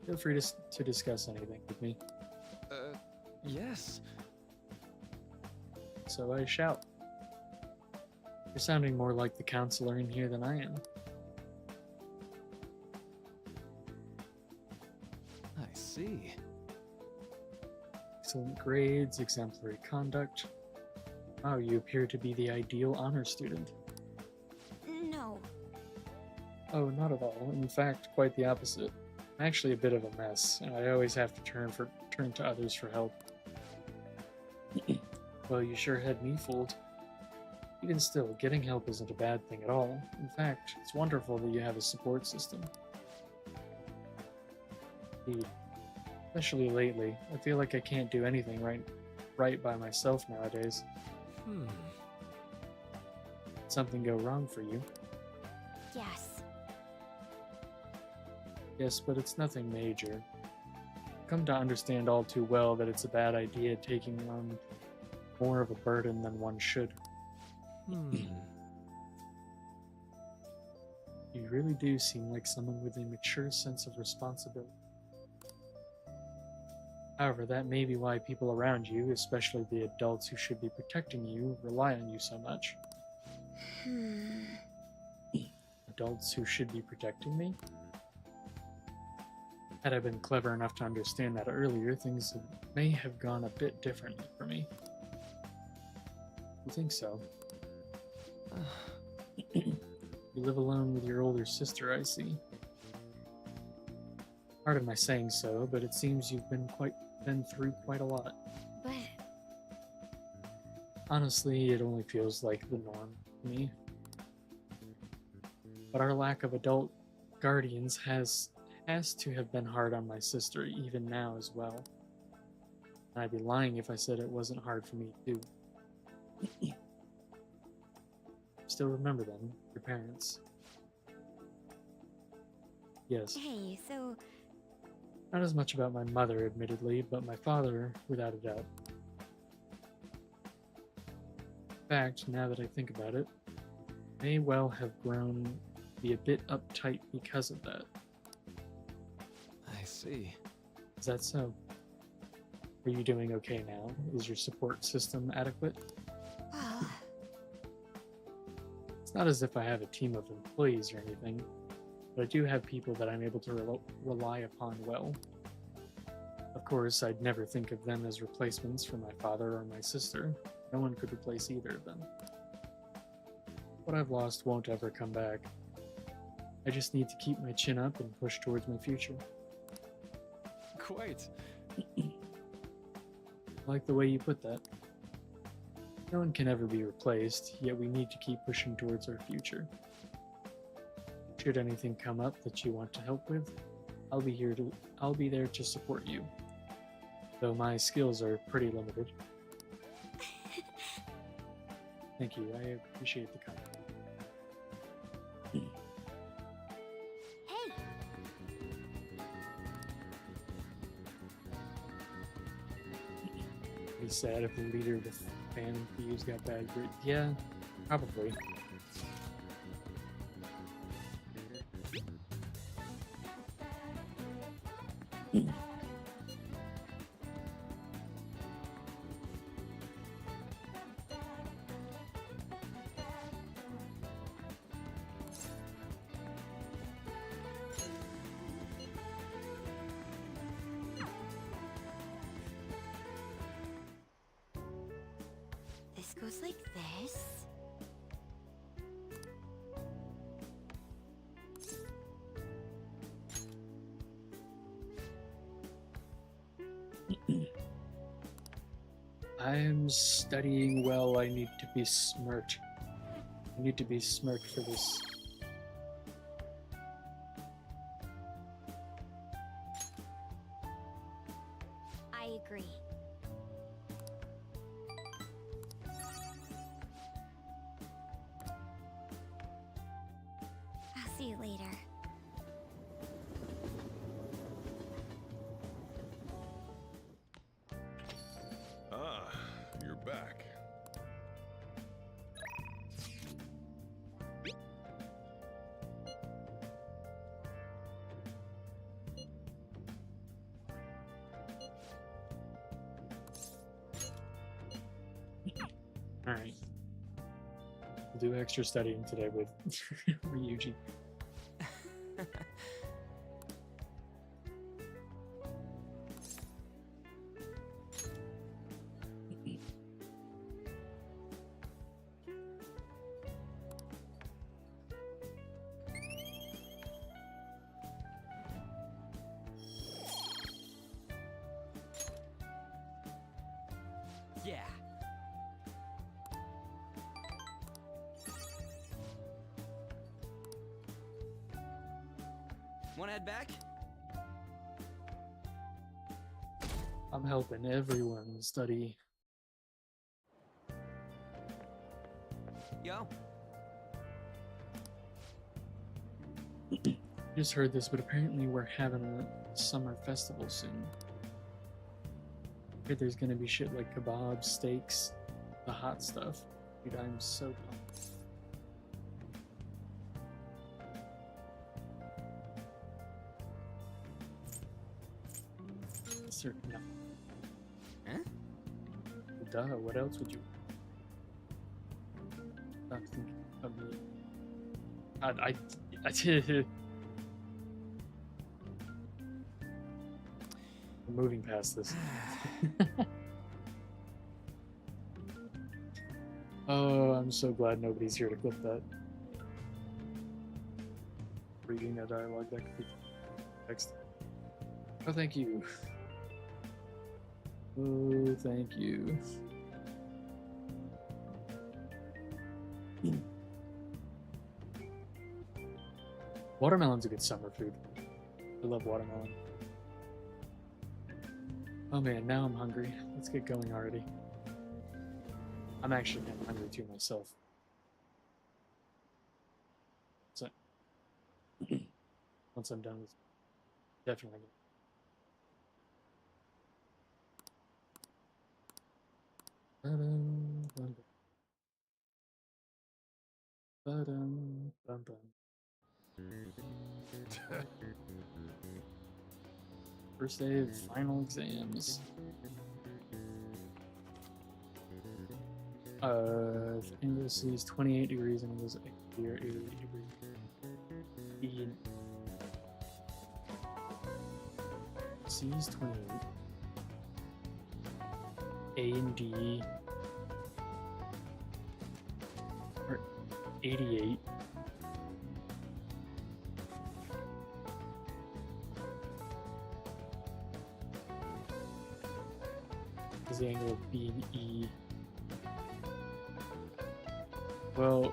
Feel free to discuss anything with me. Yes. So I shout. You're sounding more like the counselor in here than I am. I see. Excellent grades, exemplary conduct. Wow, you appear to be the ideal honor student. No. Oh, not at all. In fact, quite the opposite. I'm actually a bit of a mess, and I always have to turn to others for help. Well, you sure had me fooled. Even still, getting help isn't a bad thing at all. In fact, it's wonderful that you have a support system. Indeed. Especially lately, I feel like I can't do anything right by myself nowadays. Did something go wrong for you? Yes. Yes, but it's nothing major. I've come to understand all too well that it's a bad idea taking on more of a burden than one should. You really do seem like someone with a mature sense of responsibility. However, that may be why people around you, especially the adults who should be protecting you, rely on you so much. Adults who should be protecting me? Had I been clever enough to understand that earlier, things may have gone a bit differently for me. You think so? You live alone with your older sister, I see. Pardon my saying so, but it seems you've been through quite a lot. But honestly, it only feels like the norm to me. But our lack of adult guardians has to have been hard on my sister, even now as well. And I'd be lying if I said it wasn't hard for me too. Still remember them, your parents. Yes. hey, so Not as much about my mother, admittedly, but my father, without a doubt. In fact, now that I think about it, may well have grown to be a bit uptight because of that. I see. Is that so? Are you doing okay now? Is your support system adequate? It's not as if I have a team of employees or anything, but I do have people that I'm able to rely upon well. Of course, I'd never think of them as replacements for my father or my sister. No one could replace either of them. What I've lost won't ever come back. I just need to keep my chin up and push towards my future. Quite. I like the way you put that. No one can ever be replaced, yet we need to keep pushing towards our future. Should anything come up that you want to help with, I'll be there to support you. Though my skills are pretty limited. Thank you, I appreciate the compliment. Hey! Be sad if the leader of the Phantom Thieves got bad grades. Yeah, probably. This goes like this. I'm studying well. I need to be smirked. I need to be smirked for this. I agree. I'll see you later. Ah, you're back. Alright. We'll do extra studying today with Ryuji. Yeah. Wanna head back? I'm helping everyone study. Yo. Just heard this, but apparently we're having a summer festival soon. Heard there's gonna be shit like kebabs, steaks, the hot stuff. Dude, I'm so pumped. Sir, no. Huh? Duh, what else would you not think of me? I did. I'm moving past this. Oh, I'm so glad nobody's here to clip that. Reading that dialogue, that could be text. Oh, thank you. Oh, thank you. Watermelon's a good summer food. I love watermelon. Oh man, now I'm hungry. Let's get going already. I'm actually kind of hungry too myself. So, once I'm done with definitely. First day of final exams. English is 28 degrees and it was here 88 degrees. E and C is 28. A and D are 88. Is the angle of B and E. Well,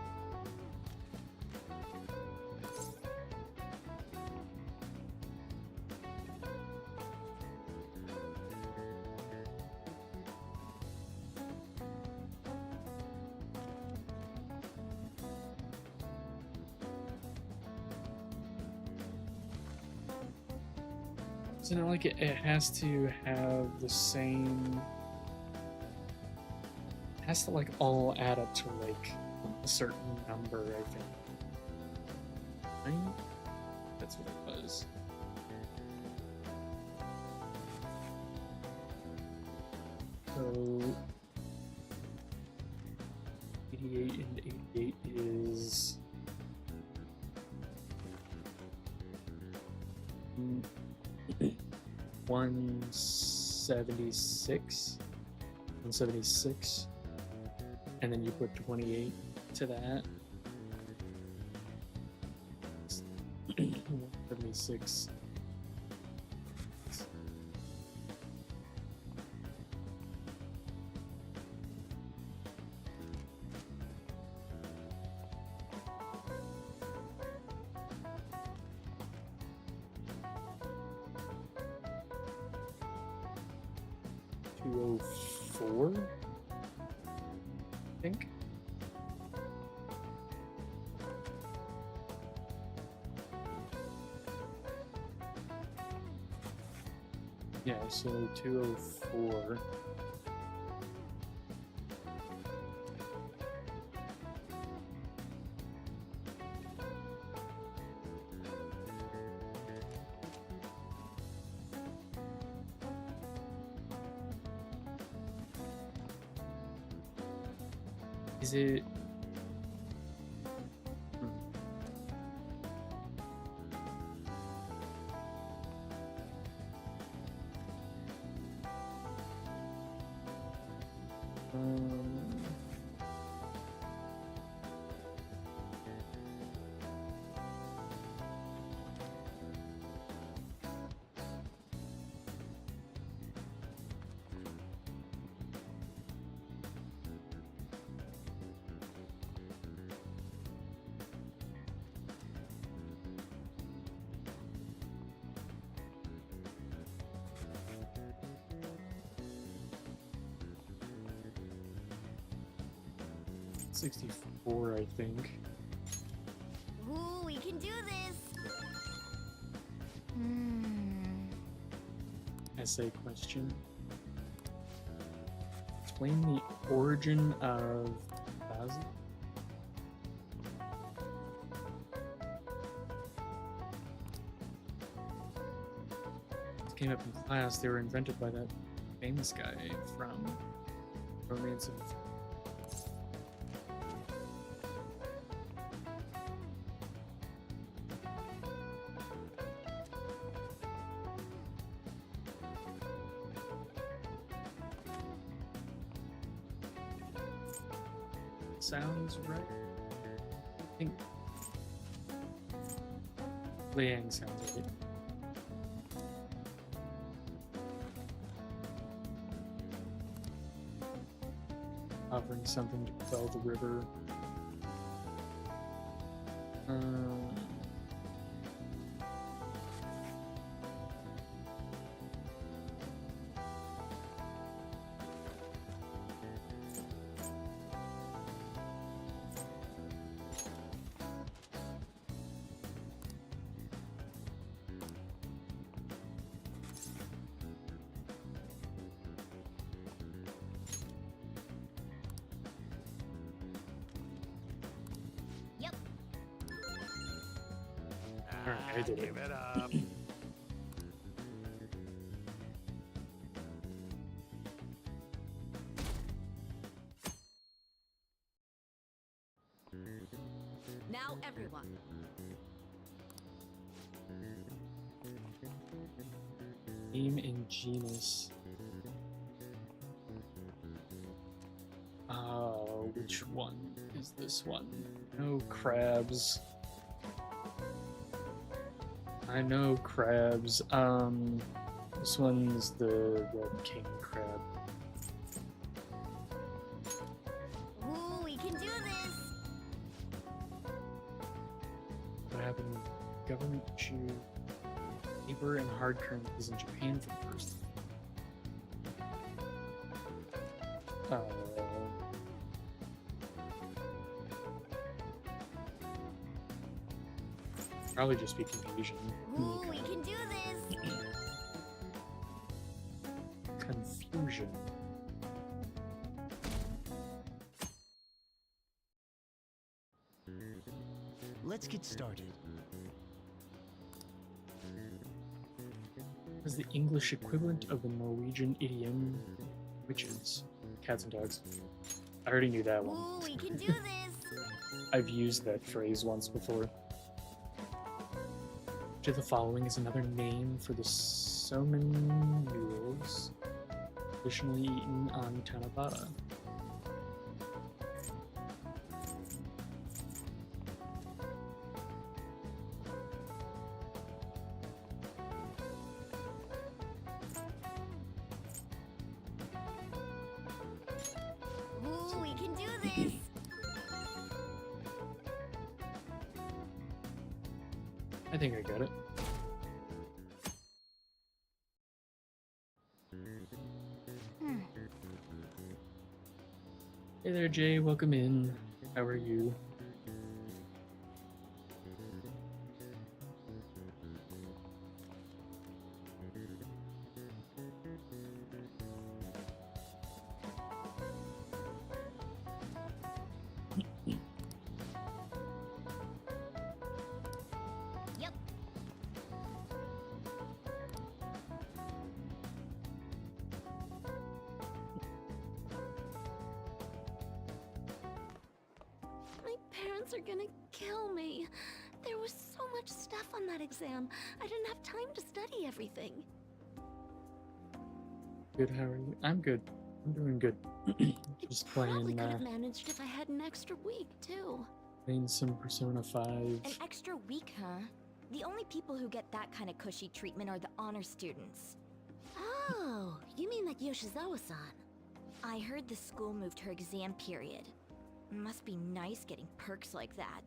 isn't it like it has to have the same? It has to like all add up to like a certain number, I think. Right? That's what it was. So 88 and 88 is 176, 176, and then you put 28 to that. 176. 204, I think. Yeah, so 204. Is it? $64, I think. Ooh, we can do this! Essay question. Explain the origin of Basil. This came up in class. They were invented by that famous guy from Romance of sounds right. I think Liang sounds right. Offering something to quell the river. I did Give it up. Now everyone. Name and genus. Which one is this one? No crabs. I know crabs. This one's the red king crab. Ooh, we can do this! What happened? Government issued paper and hard currencies in Japan for the first time. Probably just be confusion. Ooh, we can do this! Confusion. Let's get started. What is the English equivalent of the Norwegian idiom witches? Cats and dogs. I already knew that one. Ooh, we can do this! I've used that phrase once before. Which of the following is another name for the somen noodles traditionally eaten on Tanabata? Ooh, we can do this! I think I got it. Hey there, Jay. Welcome in. How are you? Yep. My parents are gonna kill me. There was so much stuff on that exam. I didn't have time to study everything. Good. How are you? I'm good. I'm doing good. Just Probably playing, could have managed if I had an extra week, too. playing some Persona 5. An extra week, huh? The only people who get that kind of cushy treatment are the honor students. Oh, you mean like Yoshizawa-san? I heard the school moved her exam period. Must be nice getting perks like that.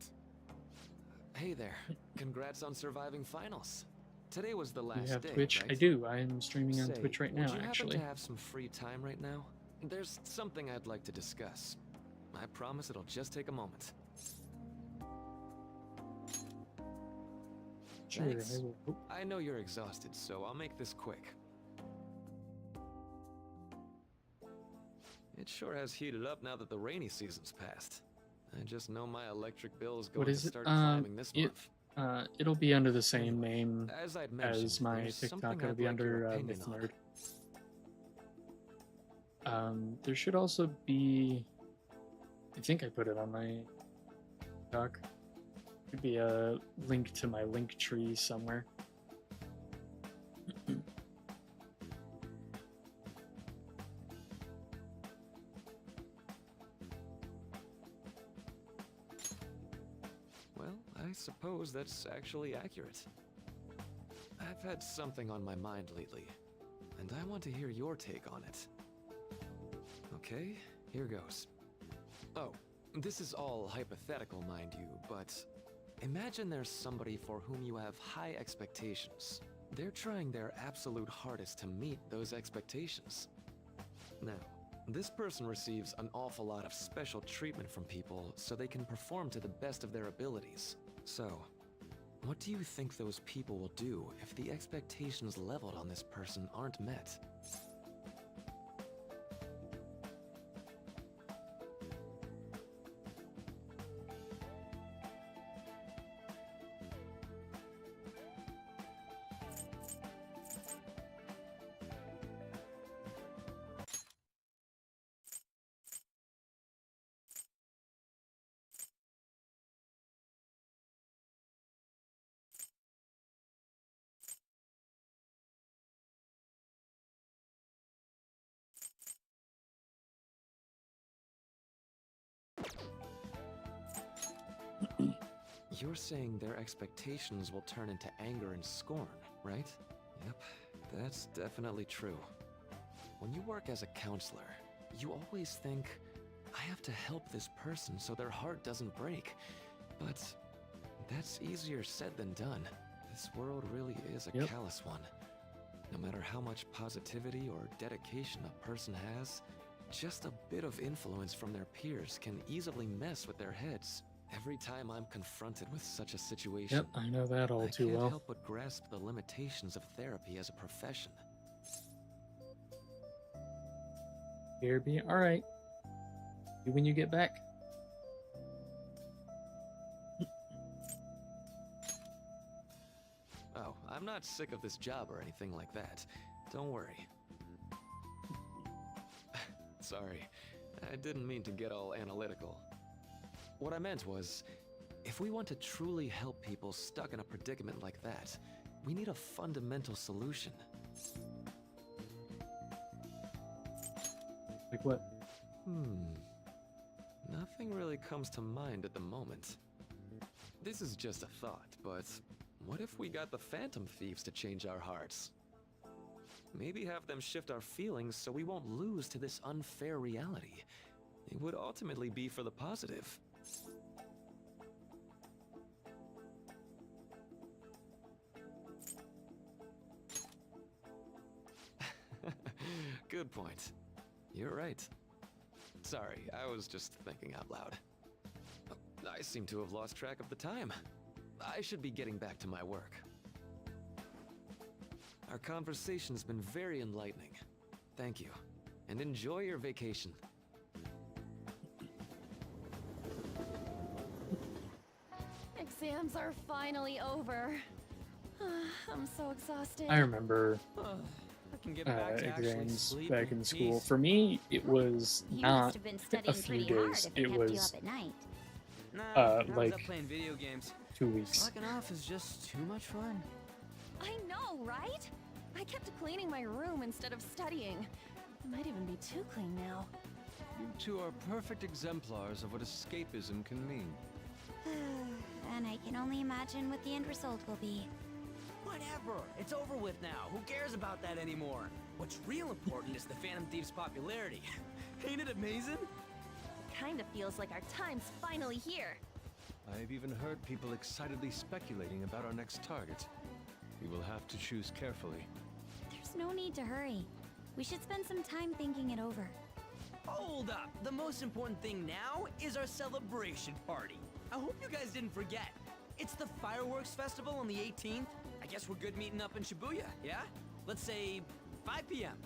Hey there. Congrats on surviving finals. Today was the You last have day, Twitch? right? I do. I am streaming on Say, Twitch right would now, you actually. happen to have some free time right now? There's something I'd like to discuss. I promise it'll just take a moment. Sure, Thanks. I will. Oh, I know you're exhausted, so I'll make this quick. It sure has heated up now that the rainy season's passed. I just know my electric bill is going what is to it? start climbing this month. It'll be under the same name As I'd mentioned, as my there's TikTok. something It'll I'd be like your under opinion Myth on. Nerd. There should also be. I think I put it on my TikTok. Could be a link to my link tree somewhere. Well, I suppose that's actually accurate. I've had something on my mind lately, and I want to hear your take on it. Okay, here goes. Oh, this is all hypothetical, mind you, but imagine there's somebody for whom you have high expectations. They're trying their absolute hardest to meet those expectations. Now, this person receives an awful lot of special treatment from people so they can perform to the best of their abilities. So, what do you think those people will do if the expectations leveled on this person aren't met? You're saying their expectations will turn into anger and scorn, right? Yep, that's definitely true. When you work as a counselor, you always think, I have to help this person so their heart doesn't break. But that's easier said than done. This world really is a callous one. No matter how much positivity or dedication a person has, just a bit of influence from their peers can easily mess with their heads. Every time I'm confronted with such a situation, Yep, I know that all too I can't well. help but grasp the limitations of therapy as a profession. BRB, alright. When you get back. Oh, I'm not sick of this job or anything like that. Don't worry. Sorry, I didn't mean to get all analytical. What I meant was, if we want to truly help people stuck in a predicament like that, we need a fundamental solution. Like what? Nothing really comes to mind at the moment. This is just a thought, but what if we got the Phantom Thieves to change our hearts? Maybe have them shift our feelings so we won't lose to this unfair reality. It would ultimately be for the positive. Good point. You're right. Sorry, I was just thinking out loud. I seem to have lost track of the time. I should be getting back to my work. Our conversation's been very enlightening. Thank you, and enjoy your vacation. Exams are finally over. I'm so exhausted. I remember I can get back to actually exams sleep back in in school. peace. For me, it was You not must have been a studying few pretty hard days. if It it kept you was up at night. Nah, I was like up playing video games. 2 weeks. Slacking off is just too much fun. I know, right? I kept cleaning my room instead of studying. It might even be too clean now. You two are perfect exemplars of what escapism can mean. And I can only imagine what the end result will be. Whatever. It's over with now. Who cares about that anymore? What's real important is the Phantom Thieves' popularity. Ain't it amazing? Kinda feels like our time's finally here. I've even heard people excitedly speculating about our next target. We will have to choose carefully. There's no need to hurry. We should spend some time thinking it over. Hold up. The most important thing now is our celebration party. I hope you guys didn't forget. It's the fireworks festival on the 18th. I guess we're good meeting up in Shibuya, yeah? Let's say 5 p.m.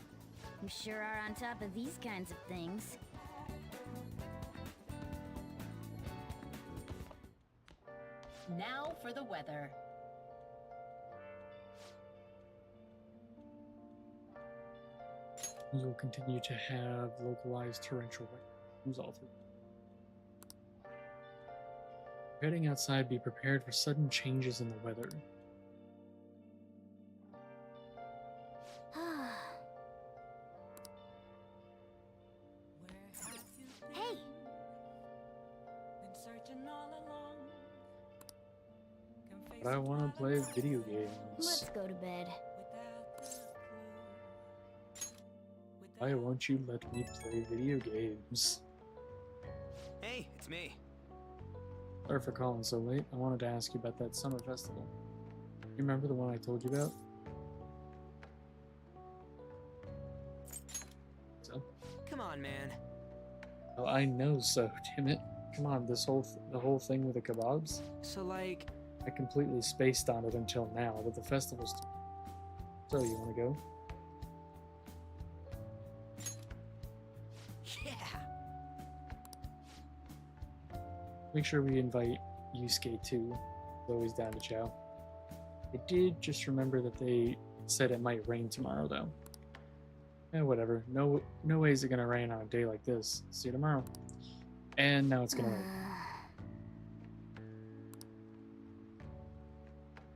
You sure are on top of these kinds of things. Now for the weather. You will continue to have localized torrential rain all through. Heading outside, be prepared for sudden changes in the weather. Hey! But I want to play video games. Let's go to bed. Why won't you let me play video games? Hey, it's me. Sorry for calling so late. I wanted to ask you about that summer festival. You remember the one I told you about? So? Come on, man. Oh, I know so, damn it. Come on, the whole thing with the kebabs? So, like... I completely spaced on it until now, but the festival's... So, you want to go? Yeah! Make sure we invite Yusuke too. He's always down to chow. I did just remember that they said it might rain tomorrow, though. Eh, whatever. No way is it gonna rain on a day like this. See you tomorrow. And now it's gonna rain.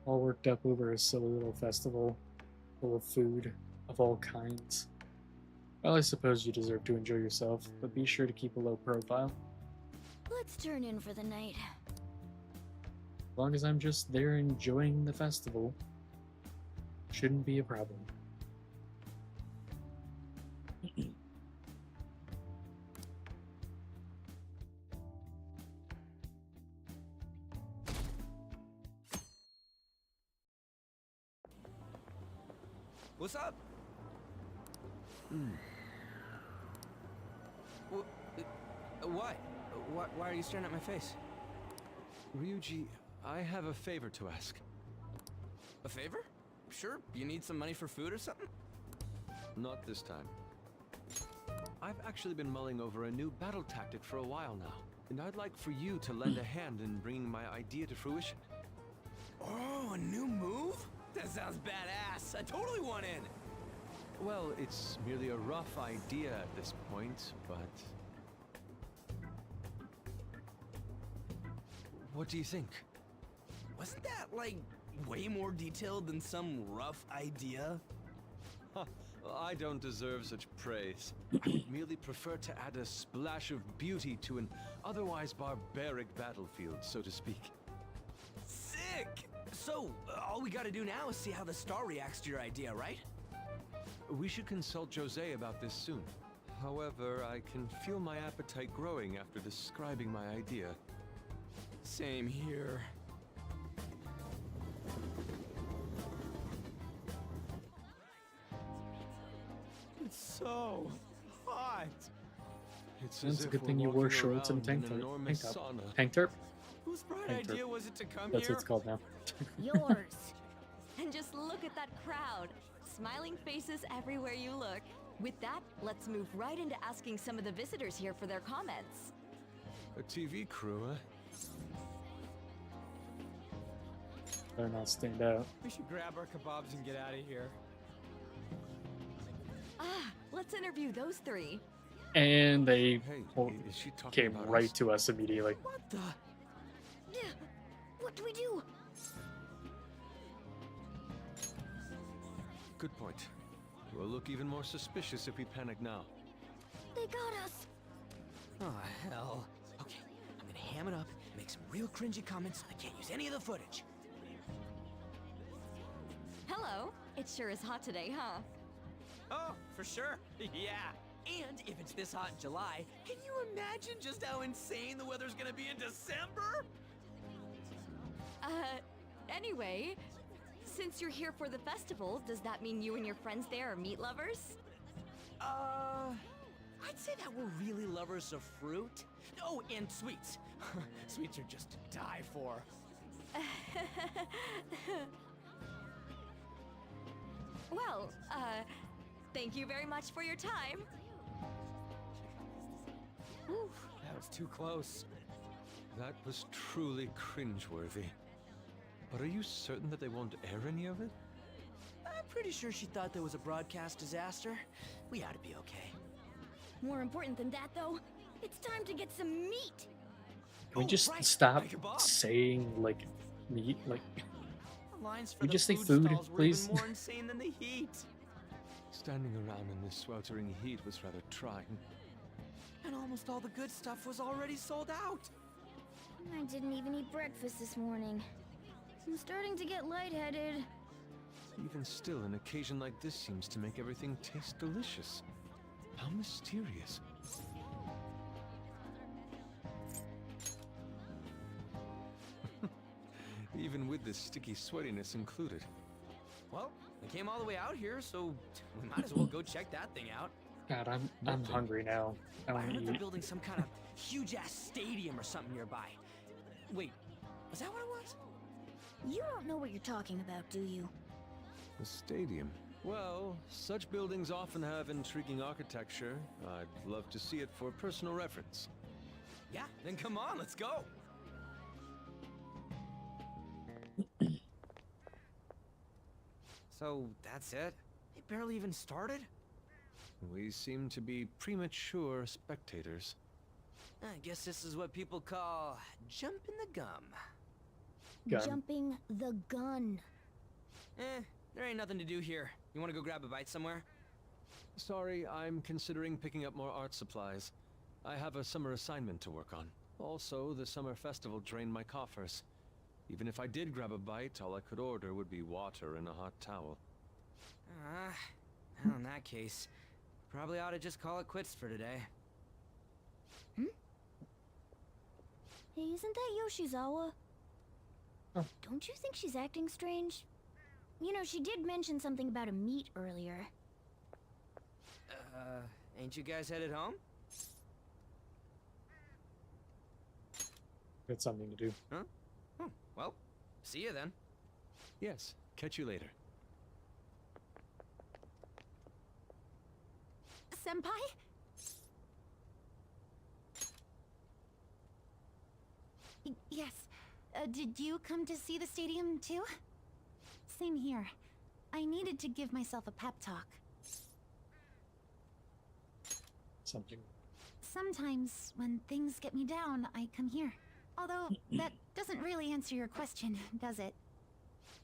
All worked up over a silly little festival full of food of all kinds. Well, I suppose you deserve to enjoy yourself, but be sure to keep a low profile. Let's turn in for the night. As long as I'm just there enjoying the festival, shouldn't be a problem. What's up? What? Why are you staring at my face? Ryuji, I have a favor to ask. A favor? Sure, you need some money for food or something? Not this time. I've actually been mulling over a new battle tactic for a while now, and I'd like for you to lend a hand in bringing my idea to fruition. Oh, a new move? That sounds badass. I totally want in. Well, it's merely a rough idea at this point, but... What do you think? Wasn't that, like, way more detailed than some rough idea? Huh, I don't deserve such praise. I would merely prefer to add a splash of beauty to an otherwise barbaric battlefield, so to speak. Sick! So, all we gotta do now is see how the star reacts to your idea, right? We should consult Jose about this soon. However, I can feel my appetite growing after describing my idea. Same here. It's so hot. It's That's as a if good we're thing you wore walking shorts and a around tank in an top. enormous Tank top. sauna. Tank top? Whose bright Tank top. idea was it to come That's here? what it's called now. Yours. And just look at that crowd. Smiling faces everywhere you look. With that, let's move right into asking some of the visitors here for their comments. A TV crew, huh? Better not stand out. We should grab our kebabs and get out of here. Ah, let's interview those three. And they is she talking came about right us? to us immediately. What the? What do we do? Good point. We'll look even more suspicious if we panic now. They got us. Oh, hell. Okay, I'm gonna ham it up, make some real cringy comments. I can't use any of the footage. Hello. It sure is hot today, huh? Oh, for sure. Yeah. And if it's this hot in July, can you imagine just how insane the weather's gonna be in December? Anyway, since you're here for the festival, does that mean you and your friends there are meat lovers? I'd say that we're really lovers of fruit. Oh, and sweets. Sweets are just to die for. Well, thank you very much for your time. Whew, that was too close. That was truly cringeworthy. But are you certain that they won't air any of it? I'm pretty sure she thought there was a broadcast disaster. We ought to be okay. More important than that, though, it's time to get some meat. Can we just right, stop like a kebab. saying like meat? Like, The lines for we the just say food food, stalls were please? even more insane than the heat. Standing around in this sweltering heat was rather trying. And almost all the good stuff was already sold out. I didn't even eat breakfast this morning. I'm starting to get lightheaded. Even still, an occasion like this seems to make everything taste delicious. How mysterious. Even with the sticky sweatiness included. Well, we came all the way out here, so we might as well go check that thing out. God, I'm Nothing. hungry now. I I want heard to they're eat. building some kind of huge-ass stadium or something nearby. Wait, was that what it was? You don't know what you're talking about, do you? The stadium. Well, such buildings often have intriguing architecture. I'd love to see it for personal reference. Yeah, then come on, let's go. So, that's it? They barely even started? We seem to be premature spectators. I guess this is what people call jumping the gum. Gun. Jumping the gun. There ain't nothing to do here. You wanna go grab a bite somewhere? Sorry, I'm considering picking up more art supplies. I have a summer assignment to work on. Also, the summer festival drained my coffers. Even if I did grab a bite, all I could order would be water and a hot towel. Well, in that case, probably ought to just call it quits for today. Hey, isn't that Yoshizawa? Oh. Don't you think she's acting strange? You know, she did mention something about a meat earlier. Ain't you guys headed home? Got something to do. Huh? Oh, well, see you then. Yes, catch you later. Senpai? Yes. Did you come to see the stadium too? Same here. I needed to give myself a pep talk. Something. Sometimes, when things get me down, I come here. Although, that doesn't really answer your question, does it?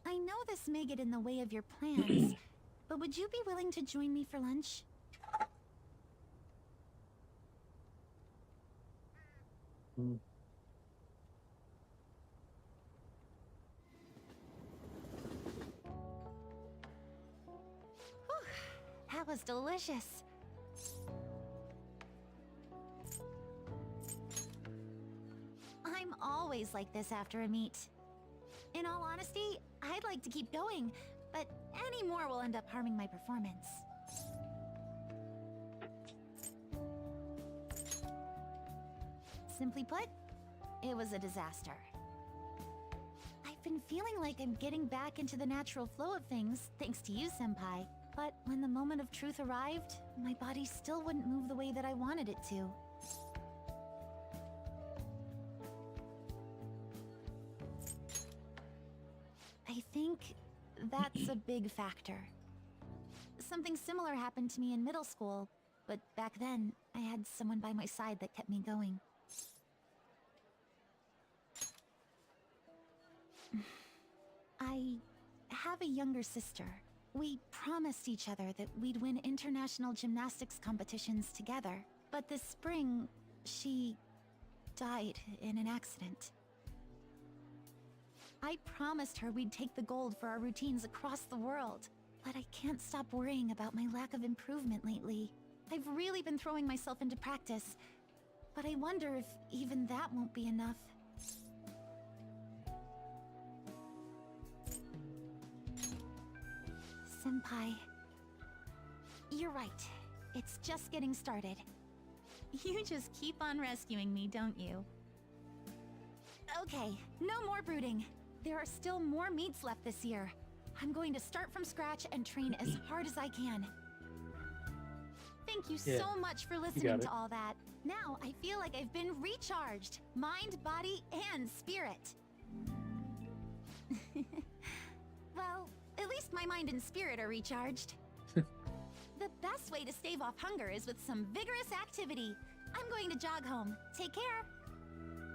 I know this may get in the way of your plans, but would you be willing to join me for lunch? That was delicious. I'm always like this after a meet. In all honesty, I'd like to keep going, but any more will end up harming my performance. Simply put, it was a disaster. I've been feeling like I'm getting back into the natural flow of things, thanks to you, Senpai. But when the moment of truth arrived, my body still wouldn't move the way that I wanted it to. I think that's a big factor. Something similar happened to me in middle school, but back then, I had someone by my side that kept me going. I have a younger sister. We promised each other that we'd win international gymnastics competitions together. But this spring, she died in an accident. I promised her we'd take the gold for our routines across the world. But I can't stop worrying about my lack of improvement lately. I've really been throwing myself into practice, but I wonder if even that won't be enough. Senpai, you're right. It's just getting started. You just keep on rescuing me, don't you? Okay, no more brooding. There are still more meets left this year. I'm going to start from scratch and train as hard as I can. Thank you so much for listening to all that. Now I feel like I've been recharged. Mind, body, and spirit. Well, at least my mind and spirit are recharged. The best way to stave off hunger is with some vigorous activity. I'm going to jog home. Take care.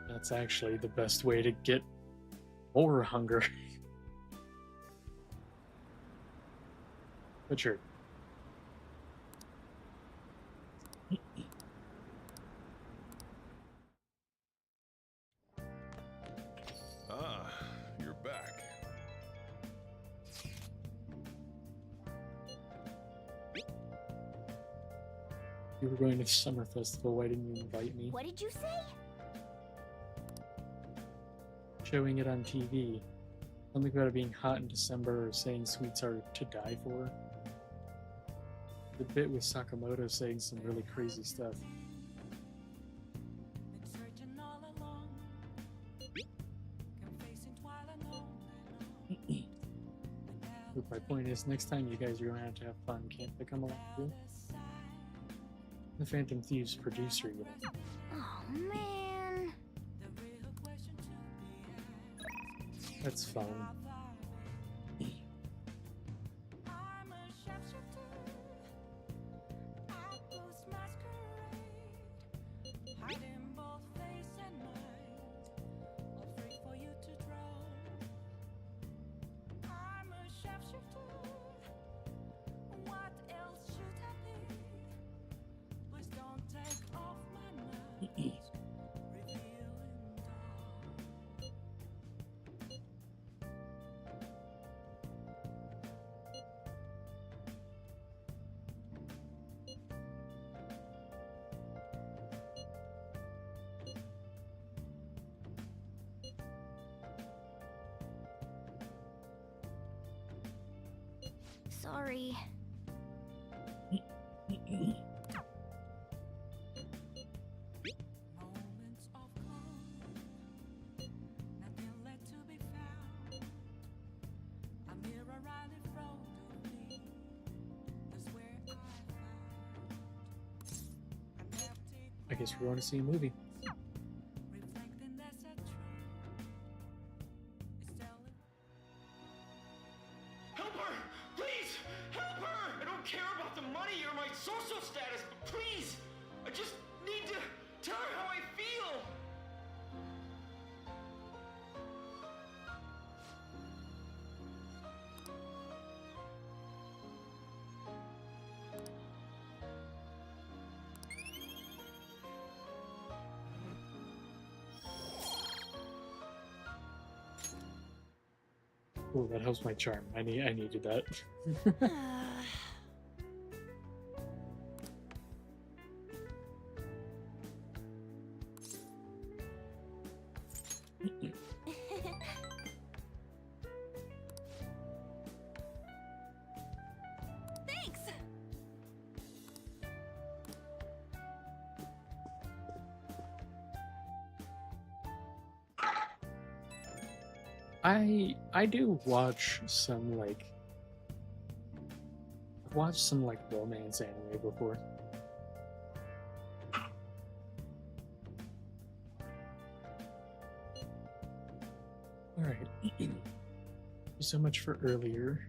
That's actually the best way to get more hunger. But sure. Ah, you're back. You were going to the summer festival, why didn't you invite me? What did you say? Showing it on TV. Something about it being hot in December or saying sweets are to die for. The bit with Sakamoto saying some really crazy stuff. Look, my point is, next time you guys are going to have fun, can't they come along too? The Phantom Thieves producer, you know. Oh man. That's fun. Sorry. I guess we're going to see a movie. Help her! Please! Help her! I don't care about the money or my social status, but please! I just need to tell her how I feel! Oh, that helps my charm. I needed that. Thanks! I do watch some like I've watched some like romance anime before. Alright. Thank you so much for earlier.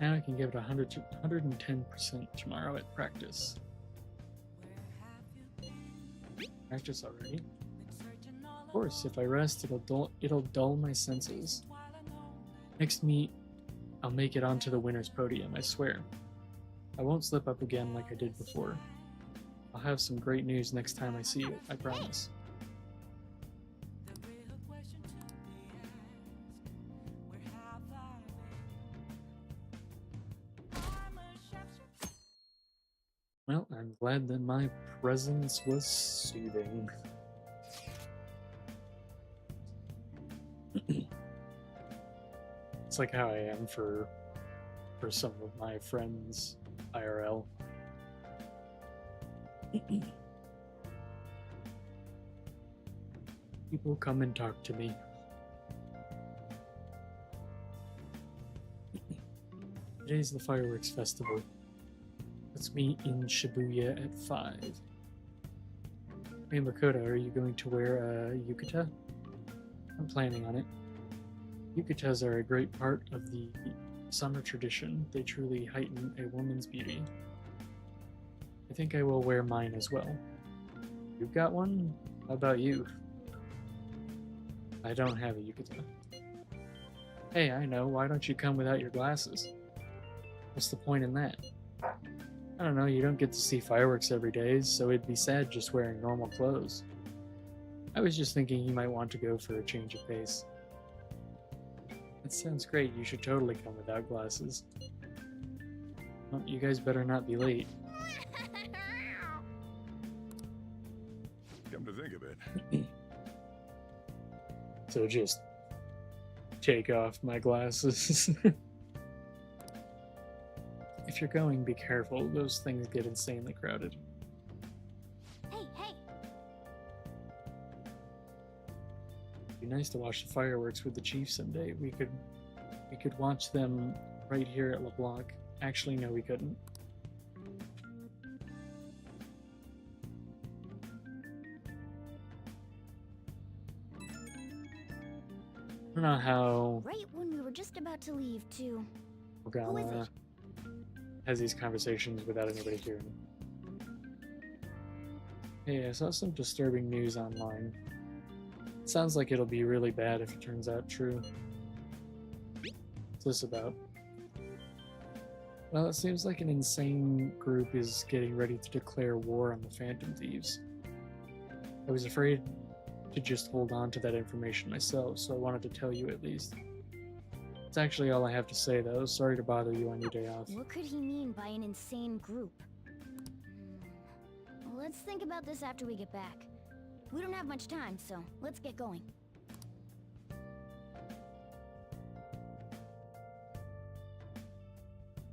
Now I can give it 110% tomorrow at practice. Practice already? Of course, if I rest, it'll dull my senses. Next meet, I'll make it onto the winner's podium, I swear. I won't slip up again like I did before. I'll have some great news next time I see you, I promise. Well, I'm glad that my presence was soothing. It's like how I am for some of my friends IRL. People come and talk to me. Today's the fireworks festival. Let's meet in Shibuya at 5. Hey Makoto, are you going to wear a yukata? I'm planning on it. Yukatas are a great part of the summer tradition. They truly heighten a woman's beauty. I think I will wear mine as well. You've got one? How about you? I don't have a yukata. Hey, I know. Why don't you come without your glasses? What's the point in that? I don't know, you don't get to see fireworks every day, so it'd be sad just wearing normal clothes. I was just thinking you might want to go for a change of pace. That sounds great, you should totally come without glasses. Well, you guys better not be late. Come to think of it. So just take off my glasses. If you're going, be careful. Those things get insanely crowded. Hey, hey! It'd be nice to watch the fireworks with the chief someday. We could watch them right here at LeBlanc. Actually, no, we couldn't. I don't know how Right when we were just about to leave, too. Morgana has these conversations without anybody hearing. Hey, I saw some disturbing news online. It sounds like it'll be really bad if it turns out true. What's this about? Well, it seems like an insane group is getting ready to declare war on the Phantom Thieves. I was afraid to just hold on to that information myself, so I wanted to tell you at least. That's actually all I have to say, though. Sorry to bother you on your day off. What could he mean by an insane group? Well, let's think about this after we get back. We don't have much time, so let's get going.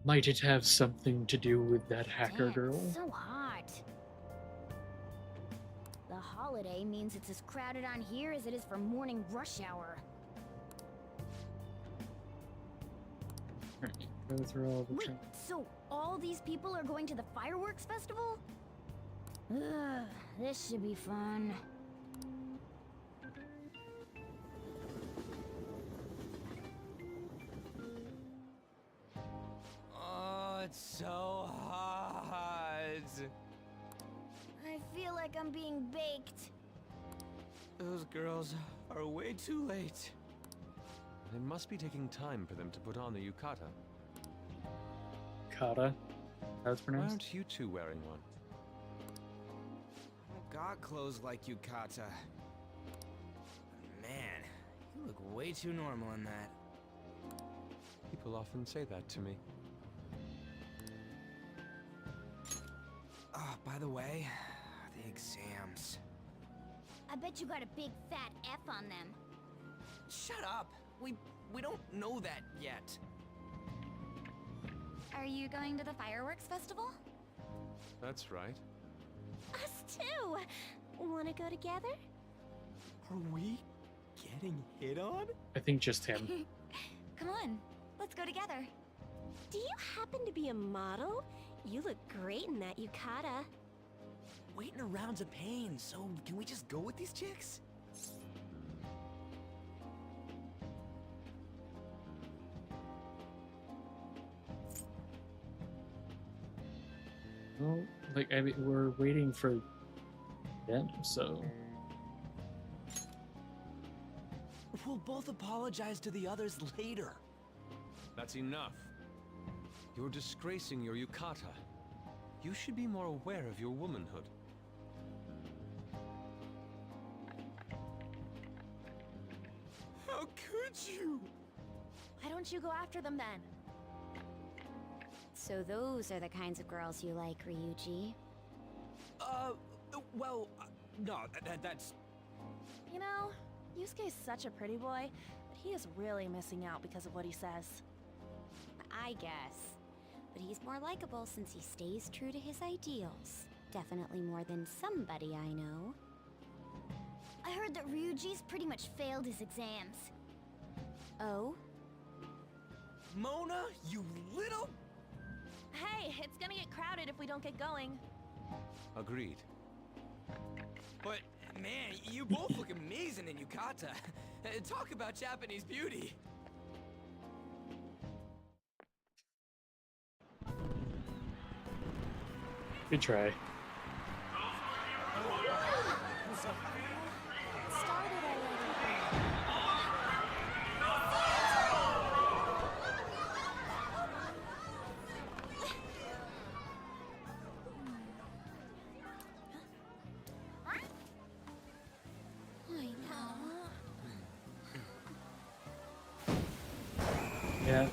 Might it have something to do with that hacker Damn, girl? it's so hot. The holiday means it's as crowded on here as it is for morning rush hour. Go through all the Wait, so all these people are going to the fireworks festival? Ugh, this should be fun. Oh, it's so hot. I feel like I'm being baked. Those girls are way too late. It must be taking time for them to put on the yukata. Kata? How it's Why pronounced? aren't you two wearing one? I got clothes like Yukata. Man, you look way too normal in that. People often say that to me. Oh, by the way, the exams. I bet you got a big fat F on them. Shut up! We don't know that yet. Are you going to the fireworks festival? That's right. Us too! Wanna go together? Are we getting hit on? I think just him. Come on, let's go together. Do you happen to be a model? You look great in that yukata. Waiting around's a pain, so can we just go with these chicks? Well, like, I mean, we're waiting for them, so... We'll both apologize to the others later. That's enough. You're disgracing your yukata. You should be more aware of your womanhood. How could you? Why don't you go after them then? So those are the kinds of girls you like, Ryuji. Well, no, that's... You know, Yusuke's such a pretty boy, but he is really missing out because of what he says. I guess. But he's more likable since he stays true to his ideals. Definitely more than somebody I know. I heard that Ryuji's pretty much failed his exams. Oh? Mona, you little... Hey, it's gonna get crowded if we don't get going. Agreed. But, man, you both look amazing in yukata. Talk about Japanese beauty. Good try. Yeah.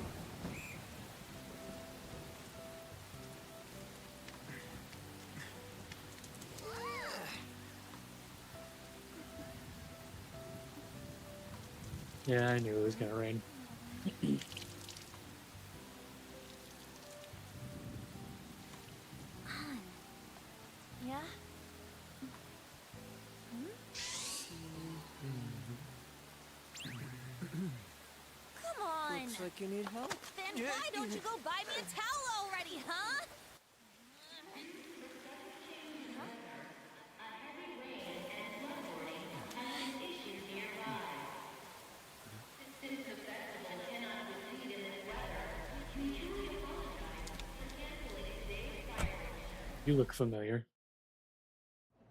Yeah, I knew it was gonna rain. Yeah? Come on! Looks like you need help. Then why don't you go buy me a towel already, huh? You look familiar.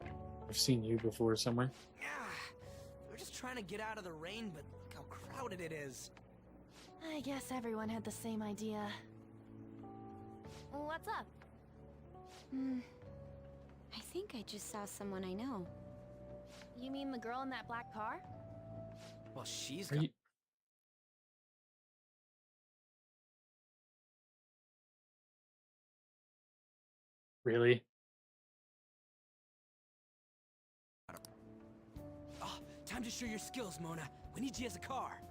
I've seen you before somewhere. Yeah, we're just trying to get out of the rain, but look how crowded it is. I guess everyone had the same idea. What's up? I think I just saw someone I know. You mean the girl in that black car? Well, she's Are got... you... Really? Oh, time to show your skills, Mona. We need you as a car.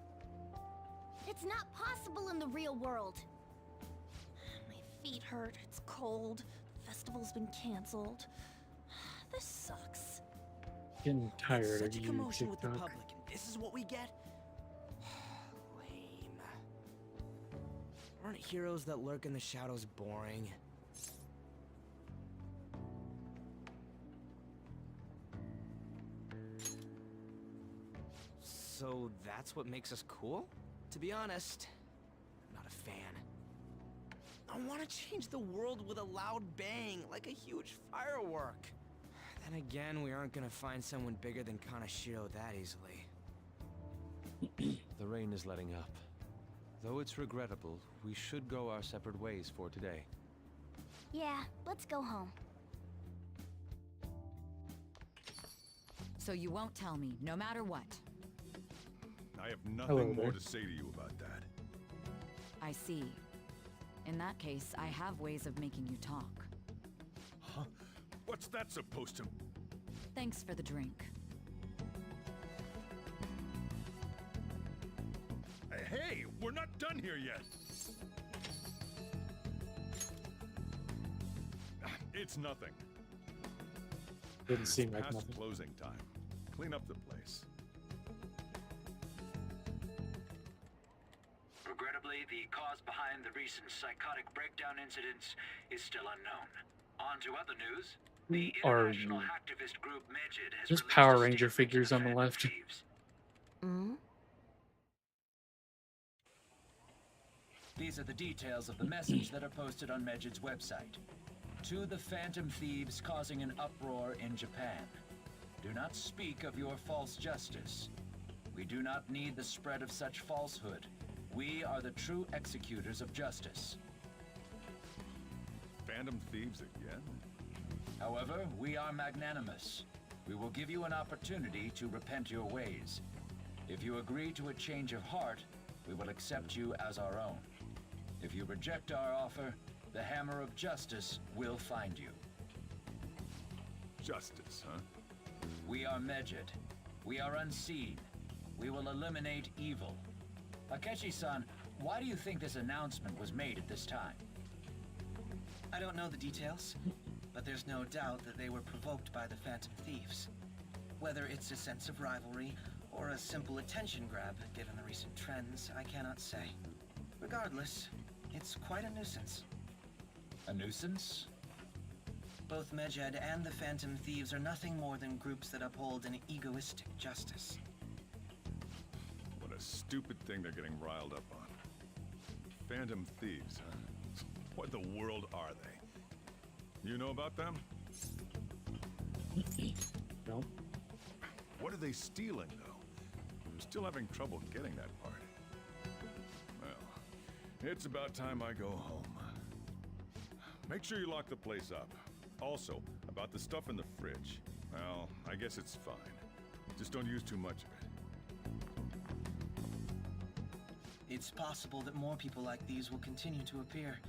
It's not possible in the real world. My feet hurt, it's cold, the festival's been canceled. This sucks. Getting tired of Such a you, commotion with the TikTok. public, and this is what we get? Lame. Aren't heroes that lurk in the shadows boring? So that's what makes us cool? To be honest, I'm not a fan. I want to change the world with a loud bang, like a huge firework. Then again, we aren't gonna find someone bigger than Kanashiro that easily. The rain is letting up. Though it's regrettable, we should go our separate ways for today. Yeah, let's go home. So you won't tell me, no matter what. I have Hello nothing more there. to say to you about that. I see. In that case, I have ways of making you talk. Huh? What's that supposed to... Thanks for the drink. Hey, we're not done here yet. It's nothing. Didn't seem like Past nothing. closing time. Clean up the place. Regrettably, the cause behind the recent psychotic breakdown incidents is still unknown. On to other news. The Are international you? hacktivist group Medjed has There's released Power a Ranger statement to the figures on the Phantom left. Thieves. These are the details of the message that are posted on Medjed's website. To the Phantom Thieves causing an uproar in Japan. Do not speak of your false justice. We do not need the spread of such falsehood. We are the true executors of justice. Phantom Thieves again? However, we are magnanimous. We will give you an opportunity to repent your ways. If you agree to a change of heart, we will accept you as our own. If you reject our offer, the hammer of justice will find you. Justice, huh? We are Medjed. We are unseen. We will eliminate evil. Akechi-san, why do you think this announcement was made at this time? I don't know the details, but there's no doubt that they were provoked by the Phantom Thieves. Whether it's a sense of rivalry or a simple attention grab, given the recent trends, I cannot say. Regardless, it's quite a nuisance. A nuisance? Both Medjed and the Phantom Thieves are nothing more than groups that uphold an egoistic justice. What a stupid thing they're getting riled up on. Phantom Thieves, huh? What the world are they? You know about them? No. What are they stealing, though? I'm still having trouble getting that part. Well, it's about time I go home. Make sure you lock the place up. Also, about the stuff in the fridge. Well, I guess it's fine. Just don't use too much of it. It's possible that more people like these will continue to appear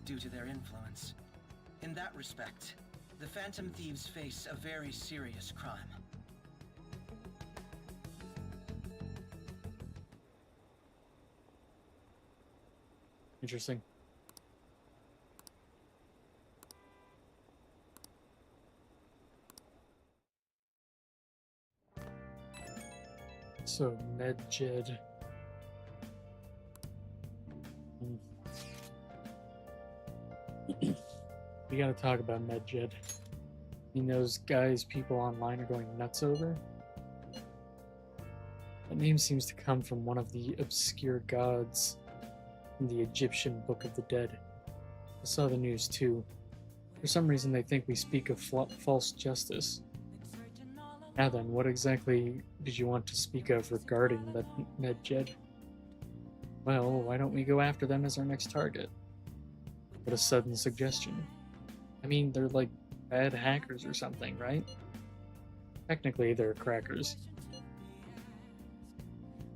due to their influence. In that respect, the Phantom Thieves face a very serious crime. Interesting. So, Medjed. We gotta talk about Medjed. I mean, those guys people online are going nuts over. That name seems to come from one of the obscure gods in the Egyptian Book of the Dead. I saw the news too. For some reason they think we speak of false justice. Now then, what exactly did you want to speak of regarding Medjed? Well, why don't we go after them as our next target? What a sudden suggestion. I mean, they're like bad hackers or something, right? Technically, they're crackers.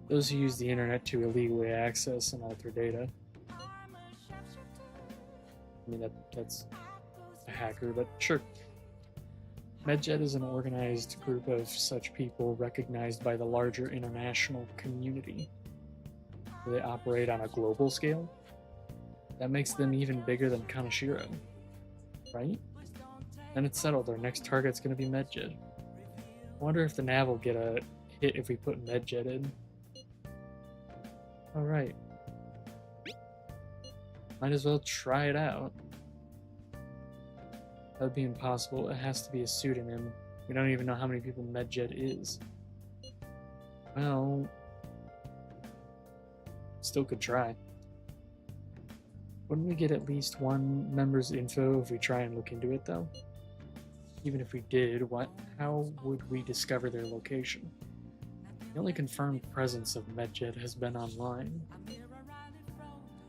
Those who use the internet to illegally access and alter data. I mean, that's a hacker, but sure. Medjed is an organized group of such people recognized by the larger international community. They operate on a global scale. That makes them even bigger than Kaneshiro, right? Then it's settled, our next target's gonna be Medjed. I wonder if the nav will get a hit if we put Medjed in. Alright. Might as well try it out. That would be impossible. It has to be a pseudonym. We don't even know how many people Medjed is. Well, still could try. Wouldn't we get at least one member's info if we try and look into it, though? Even if we did, how would we discover their location? The only confirmed presence of Medjed has been online.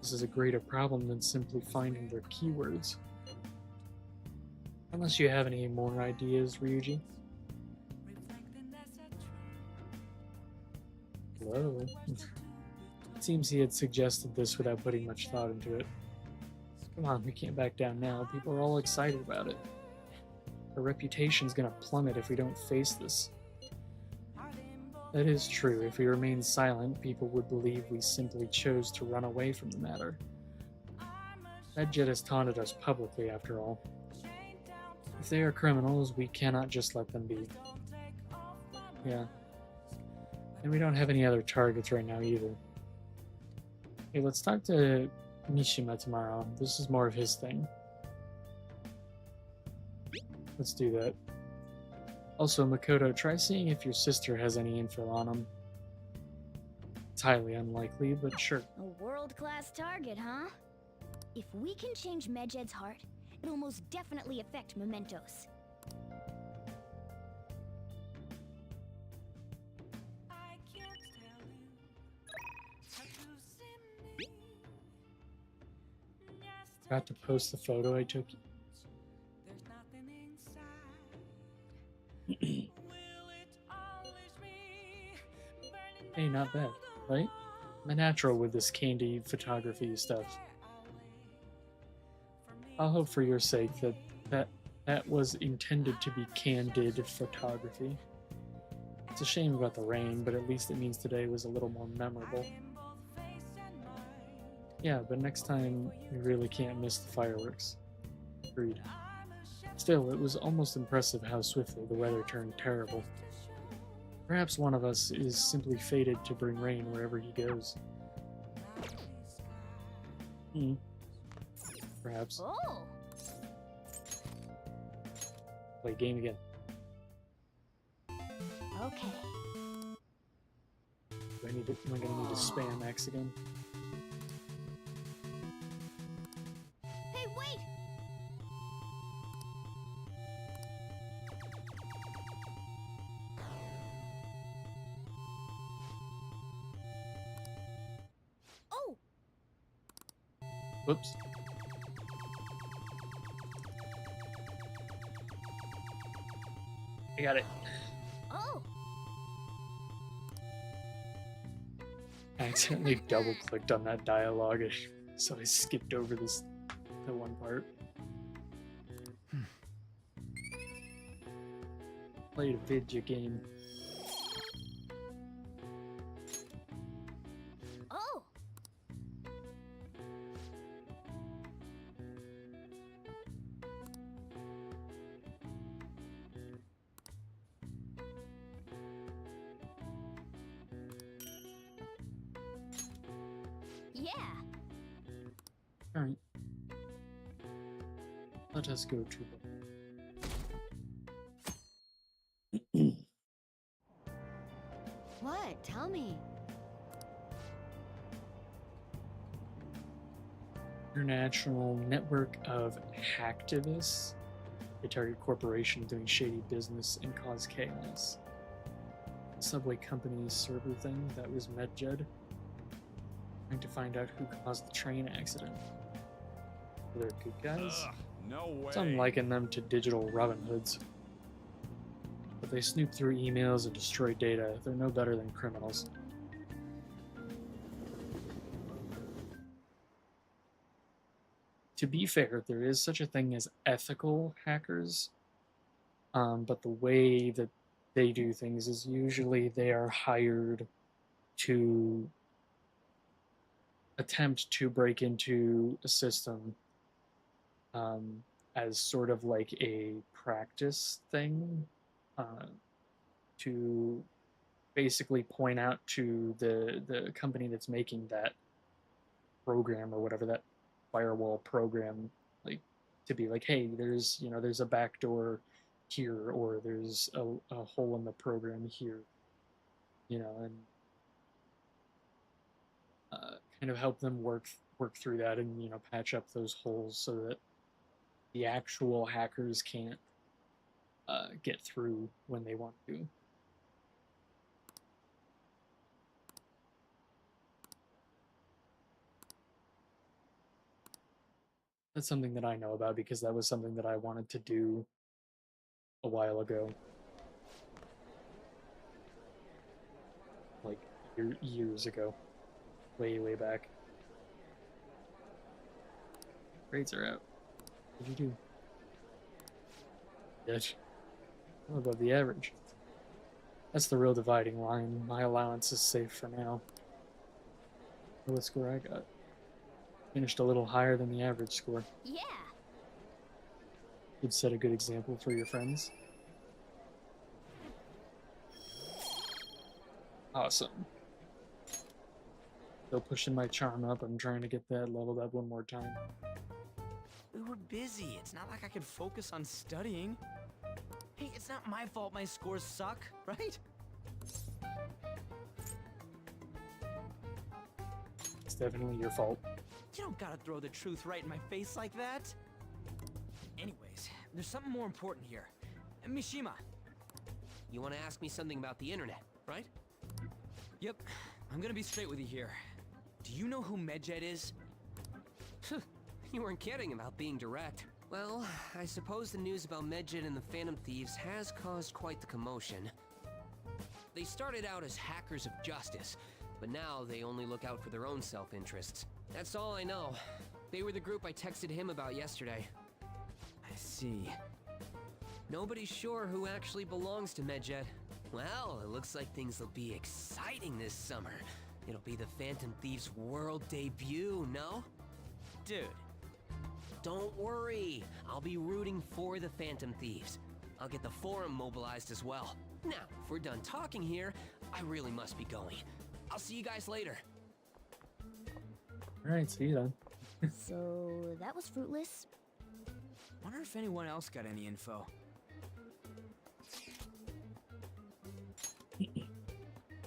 This is a greater problem than simply finding their keywords. Unless you have any more ideas, Ryuji. Hello? It seems he had suggested this without putting much thought into it. Come on, we can't back down now. People are all excited about it. Our reputation's gonna plummet if we don't face this. That is true. If we remain silent, people would believe we simply chose to run away from the matter. Medjed has taunted us publicly, after all. If they are criminals, we cannot just let them be. Yeah. And we don't have any other targets right now either. Hey, let's talk to Mishima tomorrow. This is more of his thing. Let's do that. Also, Makoto, try seeing if your sister has any info on him. It's highly unlikely, but sure. A world-class target, huh? If we can change Medjed's heart, it'll most definitely affect Mementos. Forgot to post the photo I took. Hey, not bad, right? I'm a natural with this candy photography stuff. I'll hope for your sake that was intended to be candid photography. It's a shame about the rain, but at least it means today was a little more memorable. Yeah, but next time we really can't miss the fireworks. Agreed. Still, it was almost impressive how swiftly the weather turned terrible. Perhaps one of us is simply fated to bring rain wherever he goes. Perhaps. Oh. Play game again. Okay. Am I gonna need to spam X again? Hey, wait! Oh! Whoops. I got it. Oh! I accidentally double-clicked on that dialogue, so I skipped over the one part. Played a video game. Oh! Yeah. Alright. Let us go to What? Tell me. International Network of Hacktivists. They target corporations doing shady business and cause chaos. Subway company's server thing, that was Medjed. Trying to find out who caused the train accident. They're good guys? Ugh, no way. Some liken them to digital Robin Hoods. But they snoop through emails and destroy data. They're no better than criminals. To be fair, there is such a thing as ethical hackers, but the way that they do things is usually they are hired to attempt to break into a system as sort of like a practice thing, to basically point out to the company that's making that program or whatever, that firewall program, like to be like, hey, there's a backdoor here, or there's a hole in the program here, and kind of help them work through that and patch up those holes so that the actual hackers can't get through when they want to. That's something that I know about because that was something that I wanted to do a while ago. Like years ago. Way back. Grades are out. What did you do? Good. Well above the average. That's the real dividing line. My allowance is safe for now. What score I got? Finished a little higher than the average score. Yeah. You'd set a good example for your friends. Awesome. Still pushing my charm up. I'm trying to get that leveled up one more time. We were busy. It's not like I could focus on studying. Hey, it's not my fault my scores suck, right? It's definitely your fault. You don't gotta throw the truth right in my face like that. Anyways, there's something more important here. Mishima. You want to ask me something about the internet, right? Yep, I'm gonna be straight with you here. Do you know who Medjed is? You weren't kidding about being direct. Well, I suppose the news about Medjed and the Phantom Thieves has caused quite the commotion. They started out as hackers of justice, but now they only look out for their own self-interests. That's all I know. They were the group I texted him about yesterday. I see. Nobody's sure who actually belongs to Medjed. Well, it looks like things will be exciting this summer. It'll be the Phantom Thieves' world debut, no? Dude. Don't worry. I'll be rooting for the Phantom Thieves. I'll get the forum mobilized as well. Now, if we're done talking here, I really must be going. I'll see you guys later. Alright, see you then. So, that was fruitless. Wonder if anyone else got any info.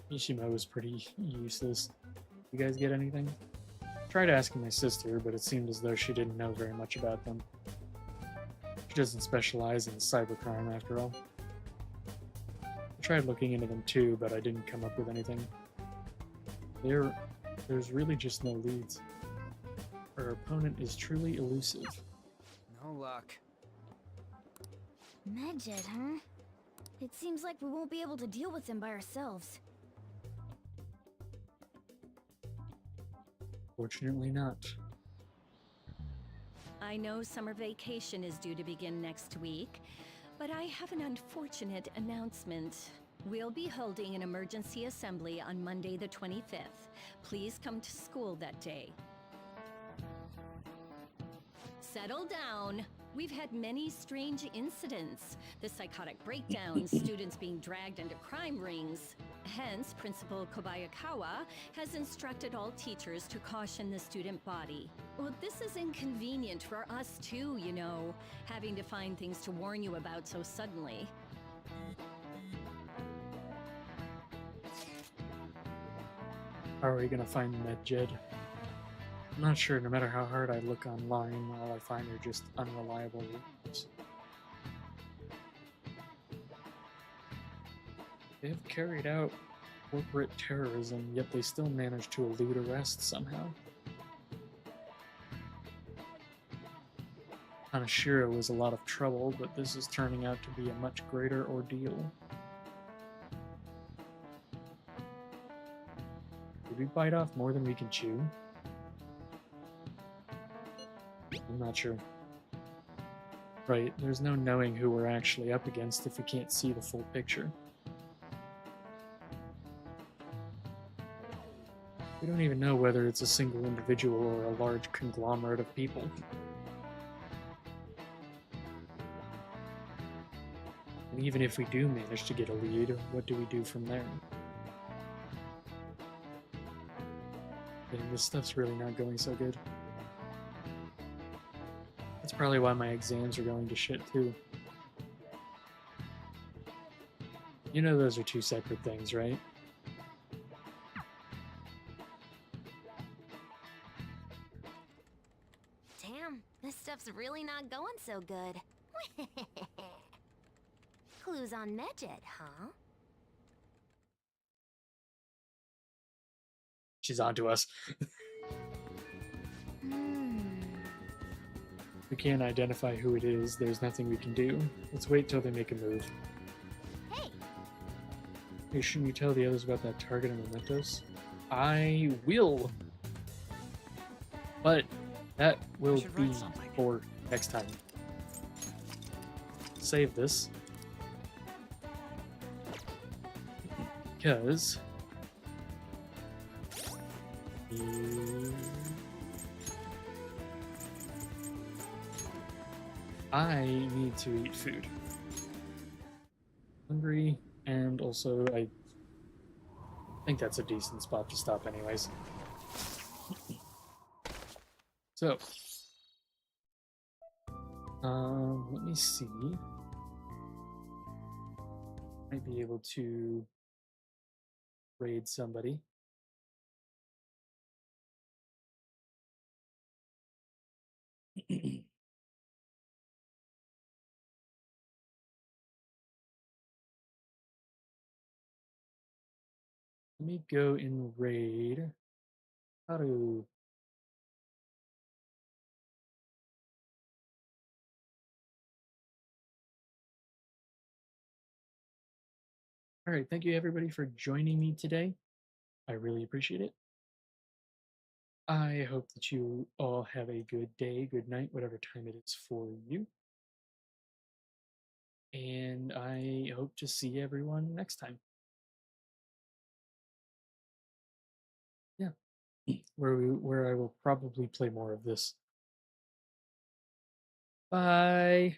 Mishima was pretty useless. You guys get anything? Tried asking my sister, but it seemed as though she didn't know very much about them. She doesn't specialize in cybercrime after all. I tried looking into them too, but I didn't come up with anything. There's really just no leads. Our opponent is truly elusive. No luck. Medjed, huh? It seems like we won't be able to deal with him by ourselves. Fortunately not. I know summer vacation is due to begin next week, but I have an unfortunate announcement. We'll be holding an emergency assembly on Monday the 25th. Please come to school that day. Settle down. We've had many strange incidents. The psychotic breakdowns, students being dragged into crime rings. Hence, Principal Kobayakawa has instructed all teachers to caution the student body. Well, this is inconvenient for us too, you know, having to find things to warn you about so suddenly. How are we gonna find Medjed? I'm not sure. No matter how hard I look online, all I find are just unreliable reviews. They have carried out corporate terrorism, yet they still manage to elude arrest somehow. Kanashiro was a lot of trouble, but this is turning out to be a much greater ordeal. Did we bite off more than we can chew? I'm not sure. Right, there's no knowing who we're actually up against if we can't see the full picture. We don't even know whether it's a single individual or a large conglomerate of people. And even if we do manage to get a lead, what do we do from there? And this stuff's really not going so good. That's probably why my exams are going to shit too. You know those are two separate things, right? Damn, this stuff's really not going so good. Clues on Medjed, huh? She's onto us. We can't identify who it is. There's nothing we can do. Let's wait till they make a move. Hey! Hey, shouldn't you tell the others about that target and mementos? I will! But that will be for next time. Save this. Because... I need to eat food. Hungry, and also I think that's a decent spot to stop anyways. So, let me see. Might be able to raid somebody. Let me go and raid. How to? All right, thank you everybody for joining me today. I really appreciate it. I hope that you all have a good day, good night, whatever time it is for you. And I hope to see everyone next time. Yeah, where I will probably play more of this. Bye.